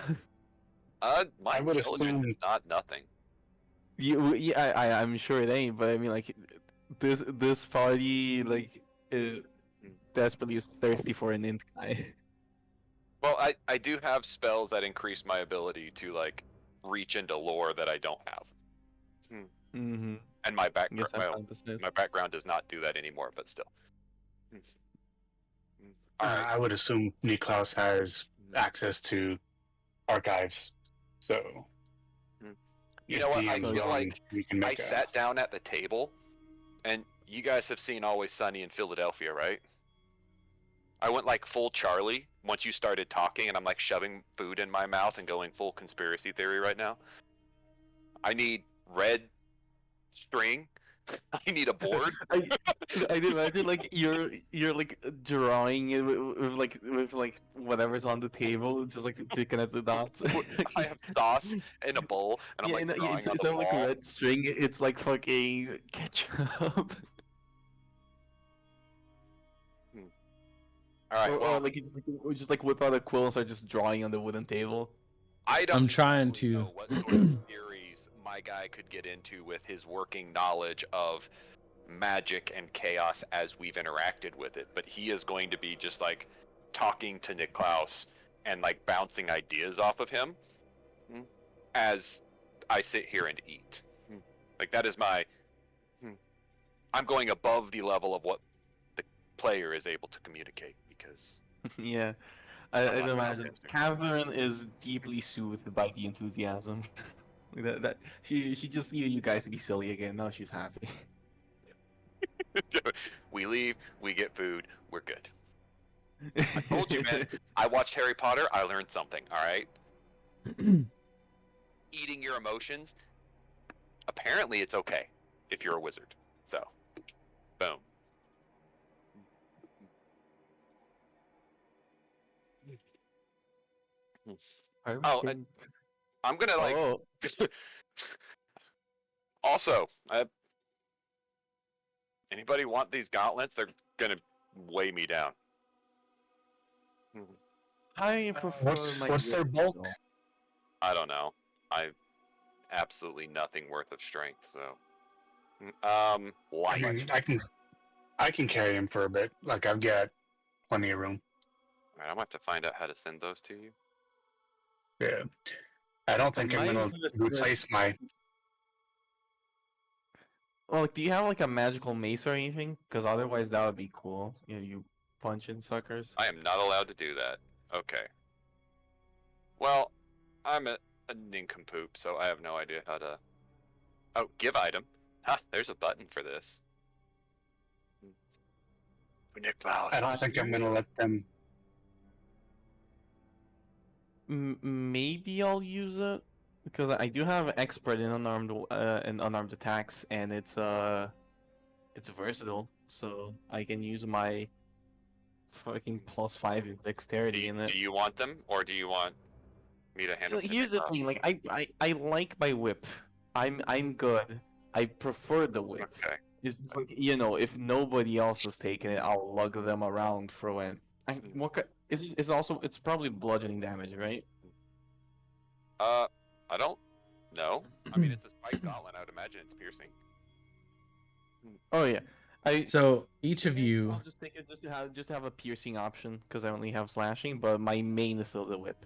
My I would intelligence assume- is not nothing. I'm sure it ain't, but I mean, like, this party, like, desperately is thirsty for an int guy. Well, I do have spells that increase my ability to like reach into lore that I don't have, Mm-hmm. and my I background guess I'm emphasis. my background does not do that anymore. But still. All right. I would assume Niklaus has access to archives. So You if know what, I DM's feel willing, like we can I make sat down at the table, and you guys have seen Always Sunny in Philadelphia, right? I went like full Charlie once you started talking, and I'm like shoving food in my mouth and going full conspiracy theory right now. I need red string I need a board. I'd imagine like you're like drawing it with like whatever's on the table, just like to connect the dots. I have sauce in a bowl, and I'm Yeah, like and drawing on it's the not like wall. red string. It's like fucking ketchup. All right. Or Well, like you just like whip out a quill and start just drawing on the wooden table. I don't I'm trying exactly to- know what sort of theories my guy could get into with his working knowledge of magic and chaos as we've interacted with it, but he is going to be just like talking to Niklaus and like bouncing ideas off of him as I sit here and eat. Like that is my. I'm going above the level of what the player is able to communicate because. Yeah, I'm I'd not imagine convinced. Catherine is deeply soothed by the enthusiasm. that she just needed you guys to be silly again. Now she's happy. We leave, we get food, we're good. I told you, man. I watched Harry Potter. I learned something. All right. Eating your emotions. Apparently, it's okay if you're a wizard. So, boom. Oh, I'm gonna like. Oh, Also, anybody want these gauntlets? They're gonna weigh me down. I prefer my what's their whip, bulk? though. I don't know. I absolutely nothing worth of strength. So, I light. I can carry him for a bit. Like I've got plenty of room. Alright, I'm gonna have to find out how to send those to you. Yeah. I don't think I'm Mine gonna is replace my. Well, like, do you have like a magical mace or anything? Because otherwise, that would be cool. You know, you punching suckers. I am not allowed to do that. Okay. Well, I'm a nincompoop, so I have no idea how to. Oh, give item. Ha! There's a button for this. Niklaus. I don't think I'm gonna let them. Maybe I'll use it because I do have expert in unarmed attacks, and it's versatile, so I can use my fucking +5 in dexterity in it. Do you want them, or do you want me to handle? Here's the thing, like I like my whip. I'm good. I prefer the whip. Okay. It's just like, you know, if nobody else is taking it, I'll lug them around for when. It's also, it's probably bludgeoning damage, right? I don't know. I mean, it's a spike gauntlet. I would imagine it's piercing. Oh yeah. So each of you, I'll just take it just to have a piercing option because I only have slashing, but my main is still the whip.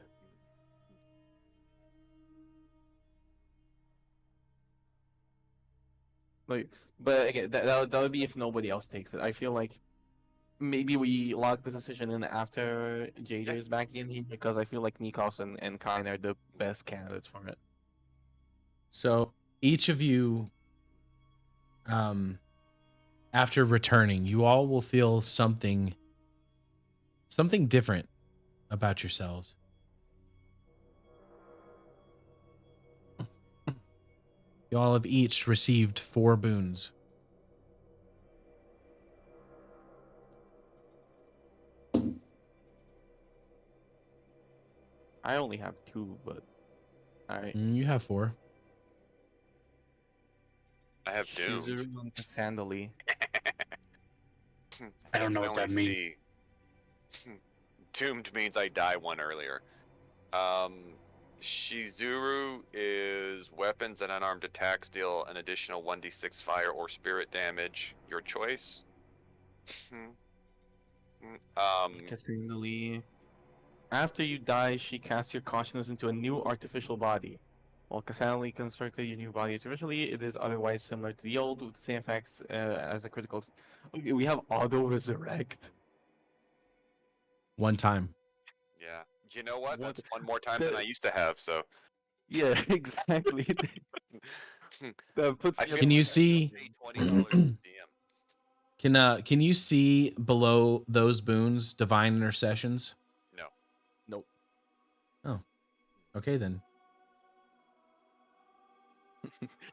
Like, but again, that would be if nobody else takes it. I feel like maybe we lock this decision in after JJ is back in here because I feel like Nikos and Kain are the best candidates for it. so each of you, after returning, you all will feel something different about yourselves. You all have each received 4 boons. I only have 2, but alright. You have 4. I have doomed. Shizuru and Sandali. I don't know can what that only means. see- Doomed means I die one earlier. Shizuru is weapons and unarmed attacks deal an additional 1d6 fire or spirit damage. Your choice. Sandali. After you die, she casts your consciousness into a new artificial body. While Cassandra constructed your new body artificially, it is otherwise similar to the old with the same effects as a critical. Okay, we have auto resurrect. 1 time. Yeah. You know what? What- That's one more time than I used to have. So. Yeah, exactly. That puts I me feel at- Can you like I see- paid $20 to DM. Can you see below those boons divine intercessions? No. Nope. Oh. Okay then.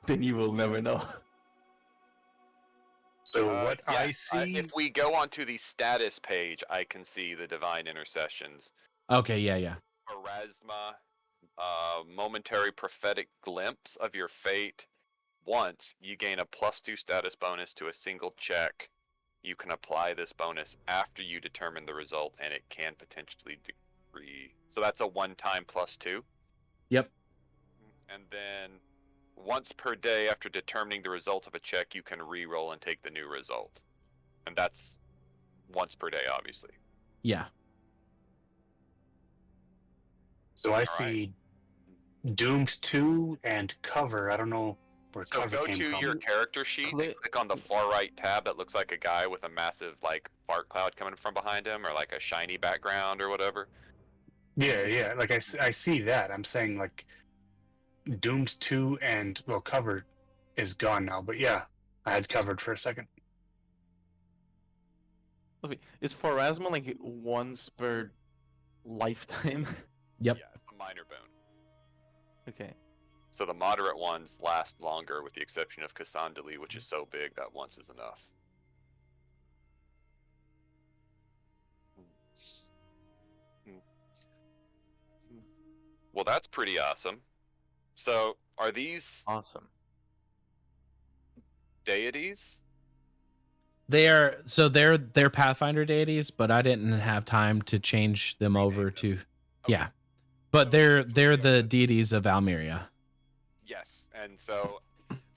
Then you will never know. So what I Yes, see, if we go onto the status page, I can see the divine intercessions. Okay, yeah. Pharasma, momentary prophetic glimpse of your fate. Once you gain a +2 status bonus to a single check. You can apply this bonus after you determine the result, and it can potentially decree. So that's a one-time +2. Yep. And then once per day after determining the result of a check, you can re-roll and take the new result. And that's once per day, obviously. Yeah. so I see Doomed 2 and Cover. I don't know where So Cover go came to from. your character sheet and click on the far right tab that looks like a guy with a massive like fart cloud coming from behind him, or like a shiny background or whatever. Yeah. Like I see that. I'm saying like Doomed 2 and well, Cover is gone now. But yeah, I had Covered for a second. Okay, is Pharasma like once per lifetime? Yep. Yeah, it's a minor boon. Okay. So the moderate ones last longer, with the exception of Cassandali, which is so big that once is enough. Well, that's pretty awesome. So, are these Awesome. deities? They're Pathfinder deities, but I didn't have time to change them over to Okay. yeah. But they're the deities of Almeria. Yes, and so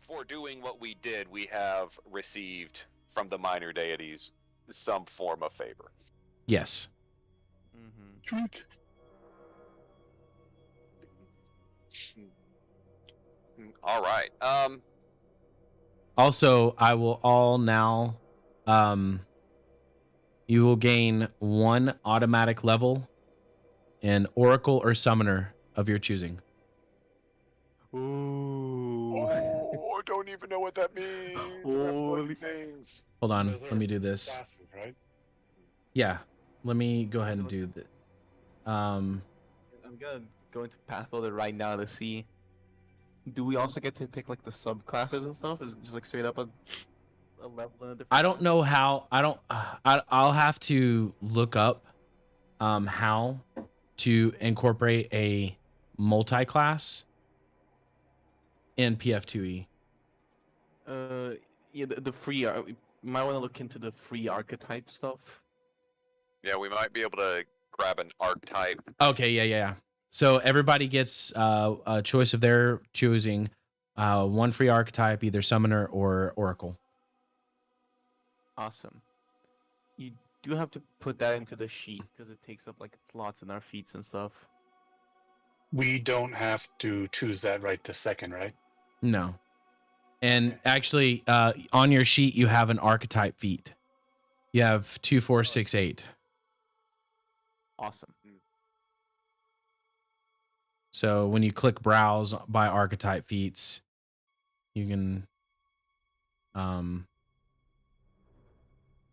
for doing what we did, we have received from the minor deities some form of favor. Yes. Mm-hmm. All right. Also, I will all now you will gain 1 automatic level in Oracle or Summoner of your choosing. Ooh. Oh, I don't even know what that means. Holy things. Hold on, Those let are me do this. classes, right? Yeah. Let me go ahead and do that. I'm gonna go into Path Builder right now to see. Do we also get to pick like the subclasses and stuff? Is it just like straight up a level in a different I don't class? know how. I'll have to look up how to incorporate a multi-class in PF2E. Yeah, the free. You might want to look into the free archetype stuff. Yeah, we might be able to grab an archetype. Okay, yeah. So everybody gets a choice of their choosing, 1 free archetype, either Summoner or Oracle. Awesome. You do have to put that into the sheet because it takes up like slots in our feats and stuff. We don't have to choose that right this second, right? No. And actually, on your sheet, you have an archetype feat. You have 2, 4, 6, 8. Awesome. So when you click browse by archetype feats, you can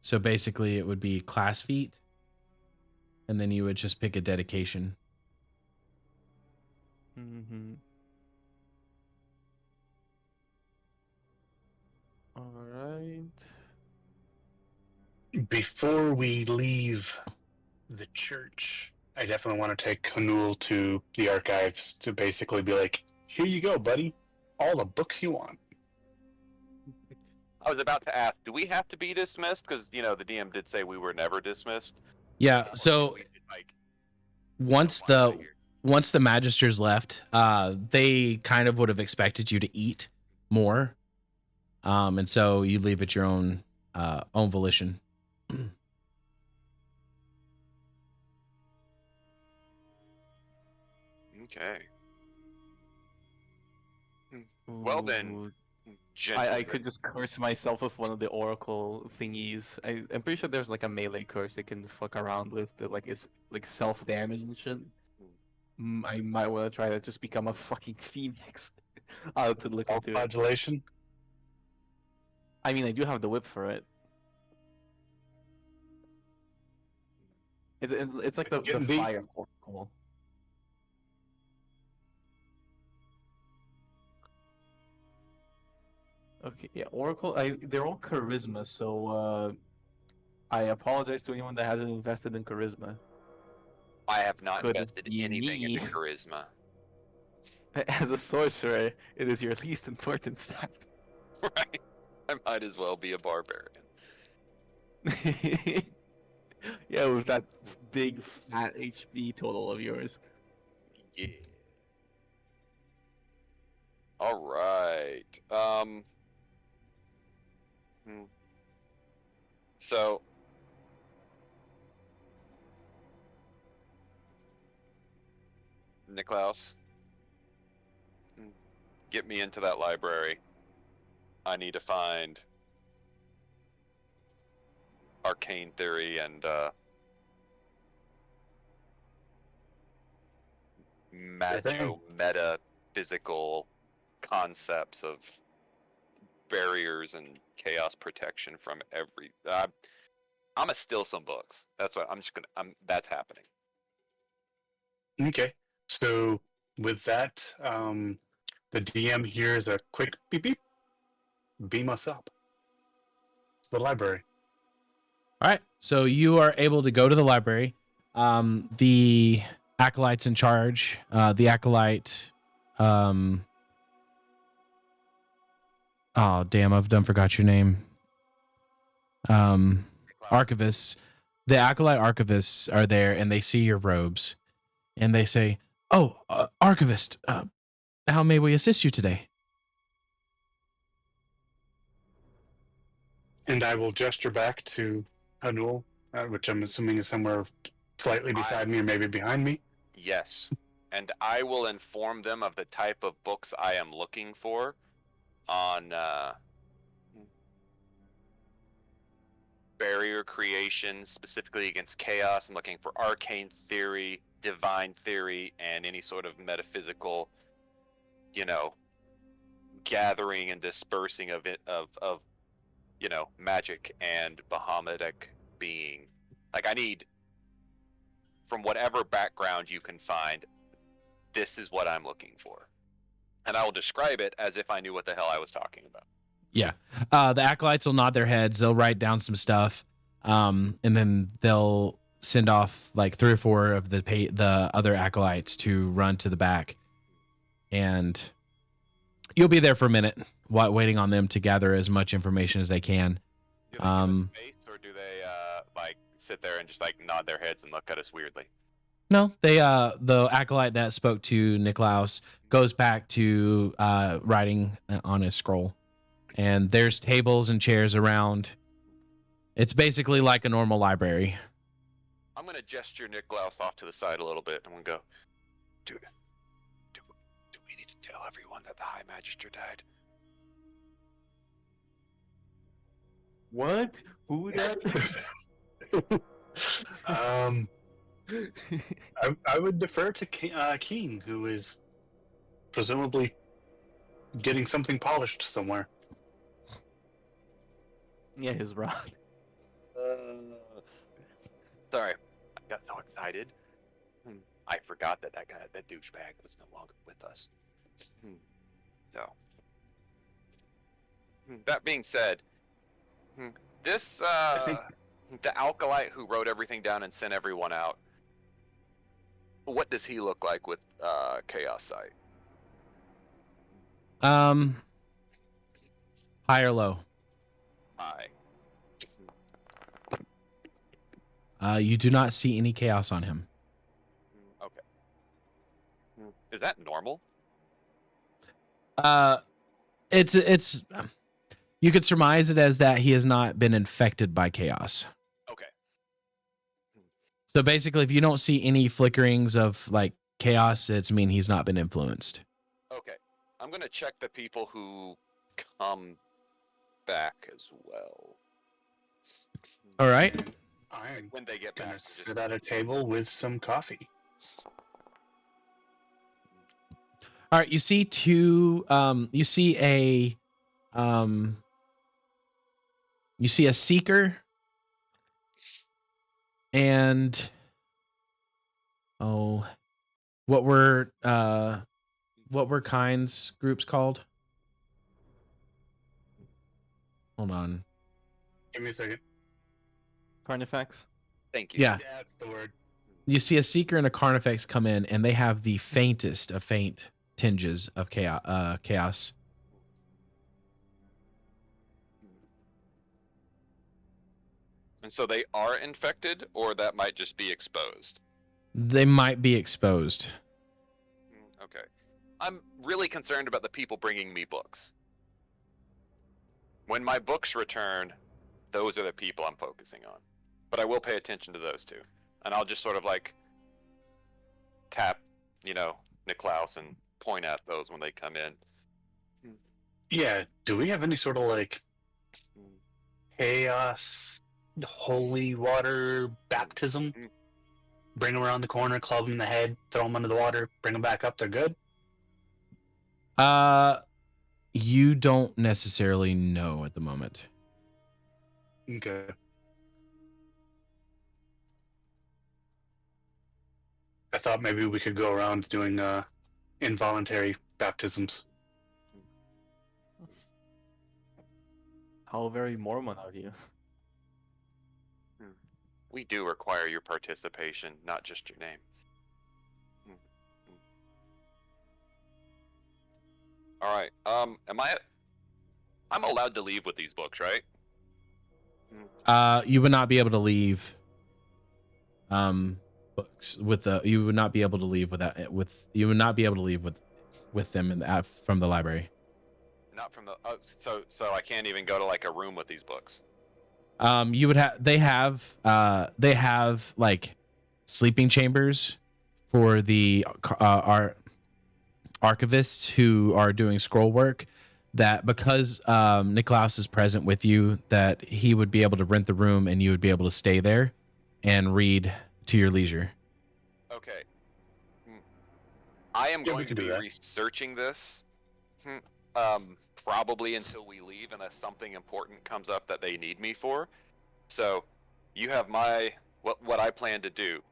so basically it would be class feat, and then you would just pick a dedication. Mm-hmm. All right. Before we leave the church, I definitely want to take Hanul to the archives to basically be like, here you go, buddy. All the books you want. I was about to ask, do we have to be dismissed? Because, you know, the DM did say we were never dismissed. Yeah, Or so can we just, like, once walk out of here? the magisters left, they kind of would have expected you to eat more. And so you leave at your own volition. Okay. Well then, Ooh, I gentlemen. could just curse myself with one of the oracle thingies. I'm pretty sure there's like a melee curse I can fuck around with that like is like self damage and shit. I might want to try to just become a fucking phoenix. I'll have to look into it. Self-flagellation. I mean, I do have the whip for it. It's like the getting deep. fire oracle. Okay, yeah, Oracle. They're all charisma, so I apologize to anyone that hasn't invested in charisma. I have not Could invested be anything me. into charisma. As a sorcerer, it is your least important stat. Right? I might as well be a barbarian. Yeah, with that big fat HP total of yours. Yeah. All right. Hmm. So Niklaus, get me into that library. I need to find arcane theory and Sure thing. metaphysical concepts of barriers and chaos protection from every. I'm gonna steal some books. That's what I'm just gonna. That's happening. Okay. So with that, the DM hears a quick beep beep. Beam us up. It's the library. All right. So you are able to go to the library. The acolyte's in charge. The acolyte. Oh damn! I've done forgot your name. Archivists. The acolyte archivists are there, and they see your robes, and they say, "Oh, archivist, how may we assist you today?" And I will gesture back to Hanul, which I'm assuming is somewhere slightly beside me or maybe behind me. Yes, and I will inform them of the type of books I am looking for on barrier creation, specifically against chaos. I'm looking for arcane theory, divine theory, and any sort of metaphysical, gathering and dispersing of it of magic and Bahamitic being. Like I need, from whatever background you can find, this is what I'm looking for. And I will describe it as if I knew what the hell I was talking about. Yeah. The acolytes will nod their heads. They'll write down some stuff, and then they'll send off like 3 or 4 of the other acolytes to run to the back, and you'll be there for a minute, waiting on them to gather as much information as they can. Do they give us space, or do they like sit there and just like nod their heads and look at us weirdly? No, they the acolyte that spoke to Niklaus goes back to writing on his scroll, and there's tables and chairs around. It's basically like a normal library. I'm gonna gesture Niklaus off to the side a little bit. I'm gonna go, do we need to tell everyone that the High Magister died? What? Who that? I would defer to Keen, who is presumably getting something polished somewhere. Yeah, his rod. Sorry, I got so excited. I forgot that that douchebag was no longer with us. So, that being said, this the alkalite who wrote everything down and sent everyone out. What does he look like with Chaos Sight? High or low? High. You do not see any chaos on him. Okay. Is that normal? It's you could surmise it as that he has not been infected by chaos. Okay. So basically, if you don't see any flickerings of like chaos, it's mean he's not been influenced. Okay. I'm gonna check the people who come back as well. All right. I'm When they get gonna back, sit at a table with some coffee. All right. You see two. You see a seeker and what were Kind's groups called? Hold on. Give me a second. Carnifex. Thank you. Yeah. Yeah, that's the word. You see a seeker and a carnifex come in, and they have the faintest of faint tinges of chaos. And so they are infected, or that might just be exposed. They might be exposed. Okay. I'm really concerned about the people bringing me books. When my books return, those are the people I'm focusing on. But I will pay attention to those two. And I'll just sort of like tap, Niklaus and point at those when they come in. Yeah, do we have any sort of like chaos holy water baptism? Bring them around the corner, club them in the head, throw them under the water, bring them back up, they're good? You don't necessarily know at the moment. Okay. I thought maybe we could go around doing involuntary baptisms. How very Mormon of you. We do require your participation, not just your name. All right. I'm allowed to leave with these books, right? You would not be able to leave. Books with the. You would not be able to leave without with. You would not be able to leave with them from the library. Not from the. So I can't even go to like a room with these books. You would have. They have like sleeping chambers for the archivists who are doing scroll work. That because Niklaus is present with you, that he would be able to rent the room and you would be able to stay there and read to your leisure. Okay. I am Yeah, we going to could do be that. researching this. Probably until we leave, unless something important comes up that they need me for. So, you have what I plan to do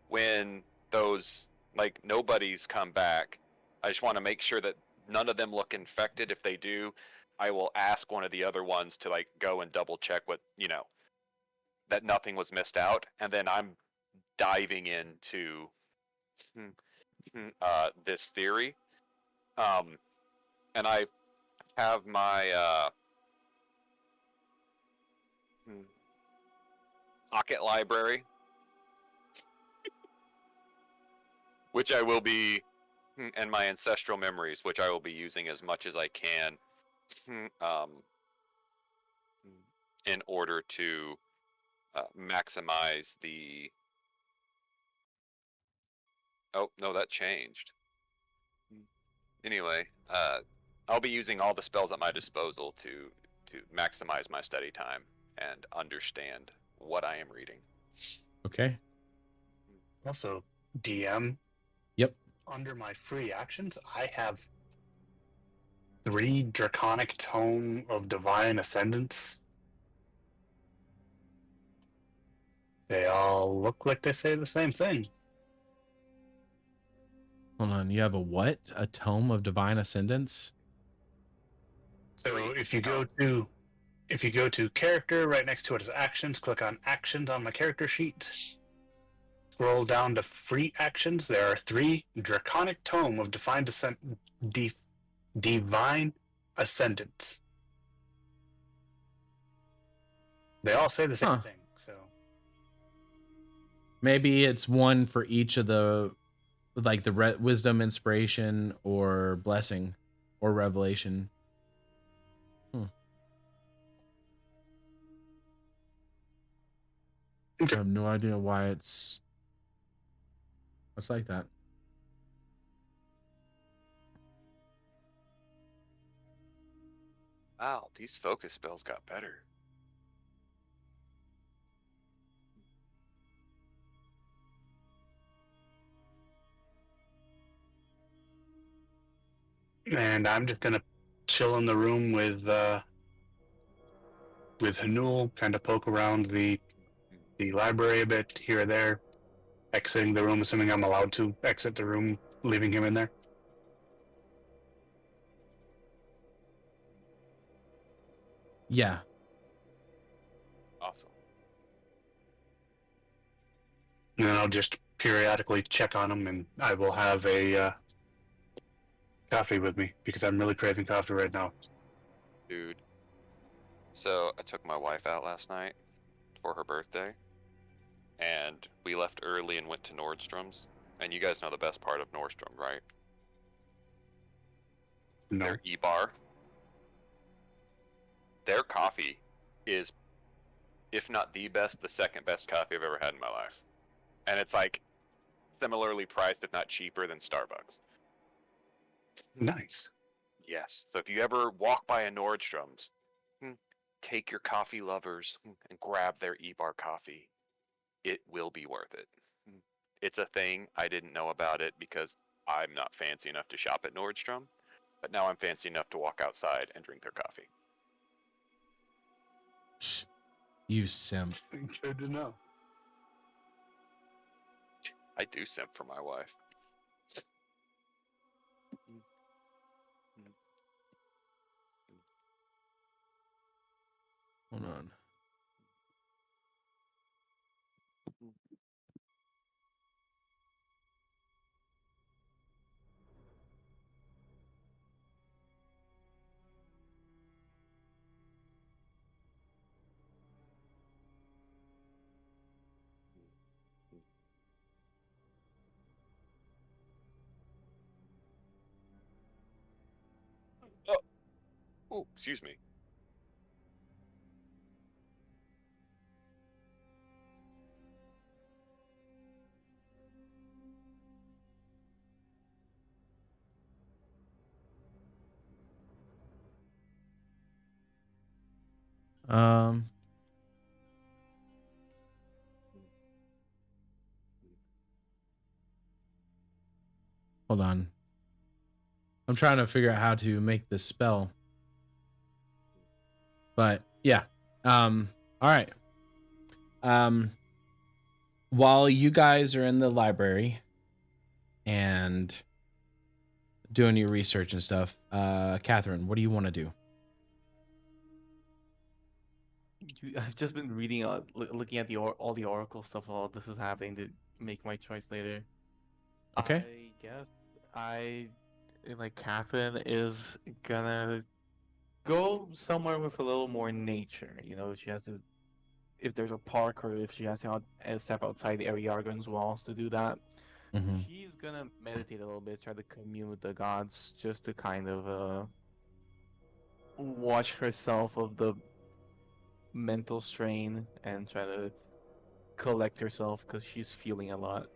when those nobodies come back. I just want to make sure that none of them look infected. If they do, I will ask one of the other ones to go and double check that nothing was missed out, and then I'm diving into this theory. And I have my pocket library, which I will be, and my ancestral memories, which I will be using as much as I can, in order to maximize the. Oh no, that changed. Anyway, I'll be using all the spells at my disposal to maximize my study time and understand what I am reading. Okay. Also, DM. Yep. Under my free actions, I have 3 Draconic Tome of Divine Ascendance. They all look like they say the same thing. Hold on. You have a what? A tome of divine ascendance? So 3. if you go to character, right next to it is actions, click on actions on my character sheet. Scroll down to free actions. There are 3 Draconic Tome of Divine Ascendance. They all say the same thing, so Maybe it's one for each of the wisdom, inspiration, or blessing, or revelation. Okay. I have no idea why it's like that. Wow, these focus spells got better. And I'm just gonna chill in the room with Hanul, kind of poke around the library a bit here or there, exiting the room, assuming I'm allowed to exit the room, leaving him in there. Yeah. And then I'll just periodically check on him, and I will have a coffee with me because I'm really craving coffee right now. Dude. So I took my wife out last night for her birthday, and we left early and went to Nordstrom's. And you guys know the best part of Nordstrom, right? No. Their e-bar. Their coffee is, if not the best, the second best coffee I've ever had in my life. And it's like similarly priced, if not cheaper, than Starbucks. Nice. Yes. So if you ever walk by a Nordstrom's, take your coffee lovers and grab their e-bar coffee. It will be worth it. It's a thing. I didn't know about it because I'm not fancy enough to shop at Nordstrom, but now I'm fancy enough to walk outside and drink their coffee. You simp. Good to know. I do simp for my wife. Hold on. Oh, excuse me. Um. Hold on. I'm trying to figure out how to make this spell. But yeah. All right. While you guys are in the library and doing your research and stuff, Catherine, what do you want to do? I've just been reading, looking at all the oracle stuff while this is happening to make my choice later. Okay. I guess like Catherine is gonna go somewhere with a little more nature. You know, she has to, if there's a park or if she has to step outside the Ariargon's walls to do that. Mm-hmm. She's gonna meditate a little bit, try to commune with the gods, just to kind of wash herself of the mental strain and try to collect herself because she's feeling a lot.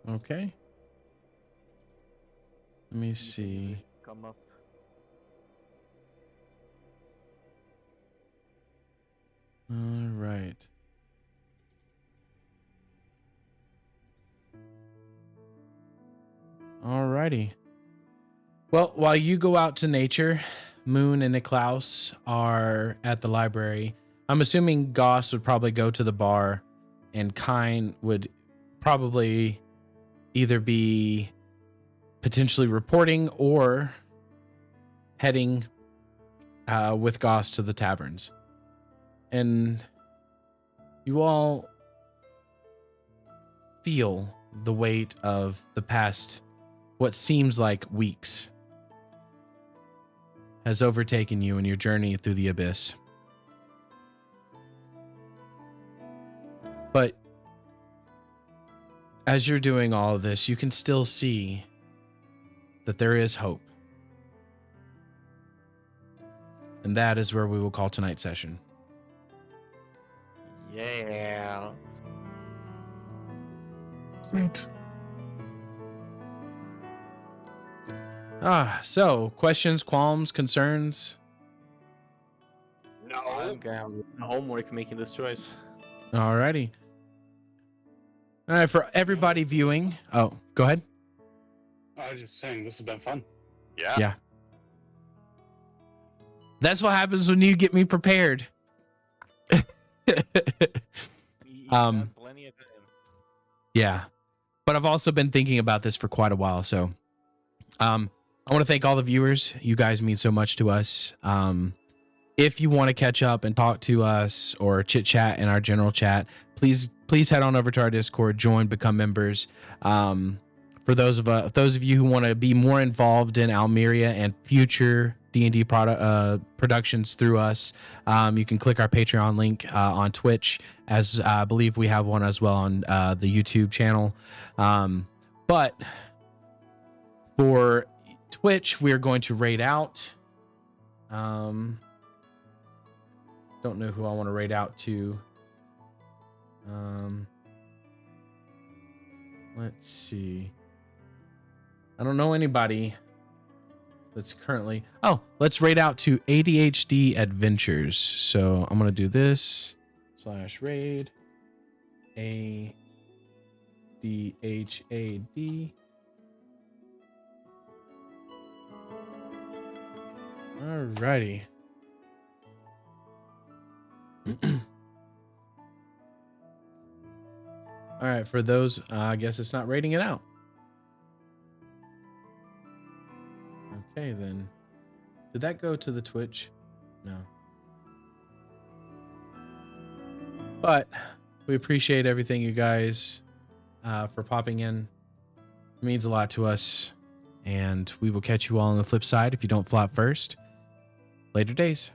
Okay. Let me Anything see. come up? All right. Alrighty. Well, while you go out to nature, Moon and Niklaus are at the library. I'm assuming Goss would probably go to the bar, and Kine would probably either be potentially reporting or heading with Goss to the taverns. And you all feel the weight of the past, what seems like weeks, has overtaken you in your journey through the abyss. But as you're doing all of this, you can still see that there is hope. And that is where we will call tonight's session. Yeah. Sweet. So questions, qualms, concerns? No. I'm gonna have homework making this choice. Alrighty. All right, for everybody viewing. Oh, go ahead. I was just saying, this has been fun. Yeah. Yeah. That's what happens when you get me prepared. You Um, got plenty of time. Yeah. But I've also been thinking about this for quite a while. So I want to thank all the viewers. You guys mean so much to us. if you want to catch up and talk to us or chit chat in our general chat, please head on over to our Discord, join, become members. For those of you who want to be more involved in Almeria and future D&D productions through us, you can click our Patreon link on Twitch, as I believe we have one as well on the YouTube channel. But for Twitch, we're going to raid out. Don't know who I want to raid out to. Let's see. I don't know anybody that's currently. Oh, let's raid out to ADHD Adventures. So I'm gonna do this /raid ADHAD. Alrighty. All right, for those, I guess it's not rating it out. Okay, then. Did that go to the Twitch? No. But we appreciate everything, you guys, for popping in. It means a lot to us. And we will catch you all on the flip side if you don't flop first. Later days.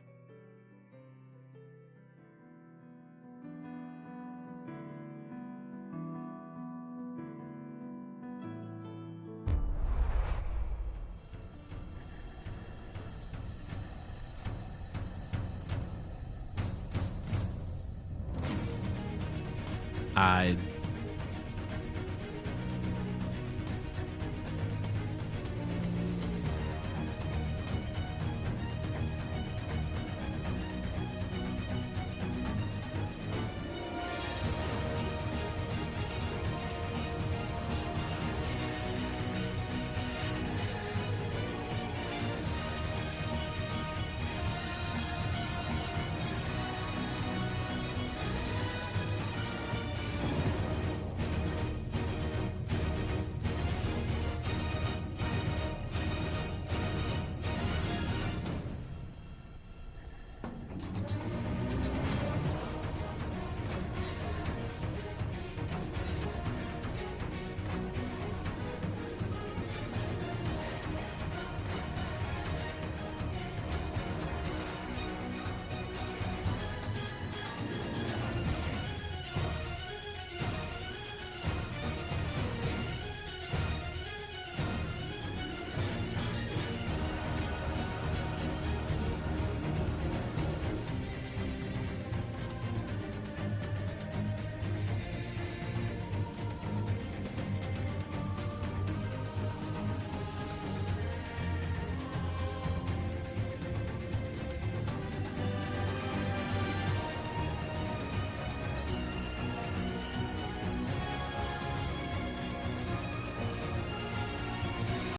I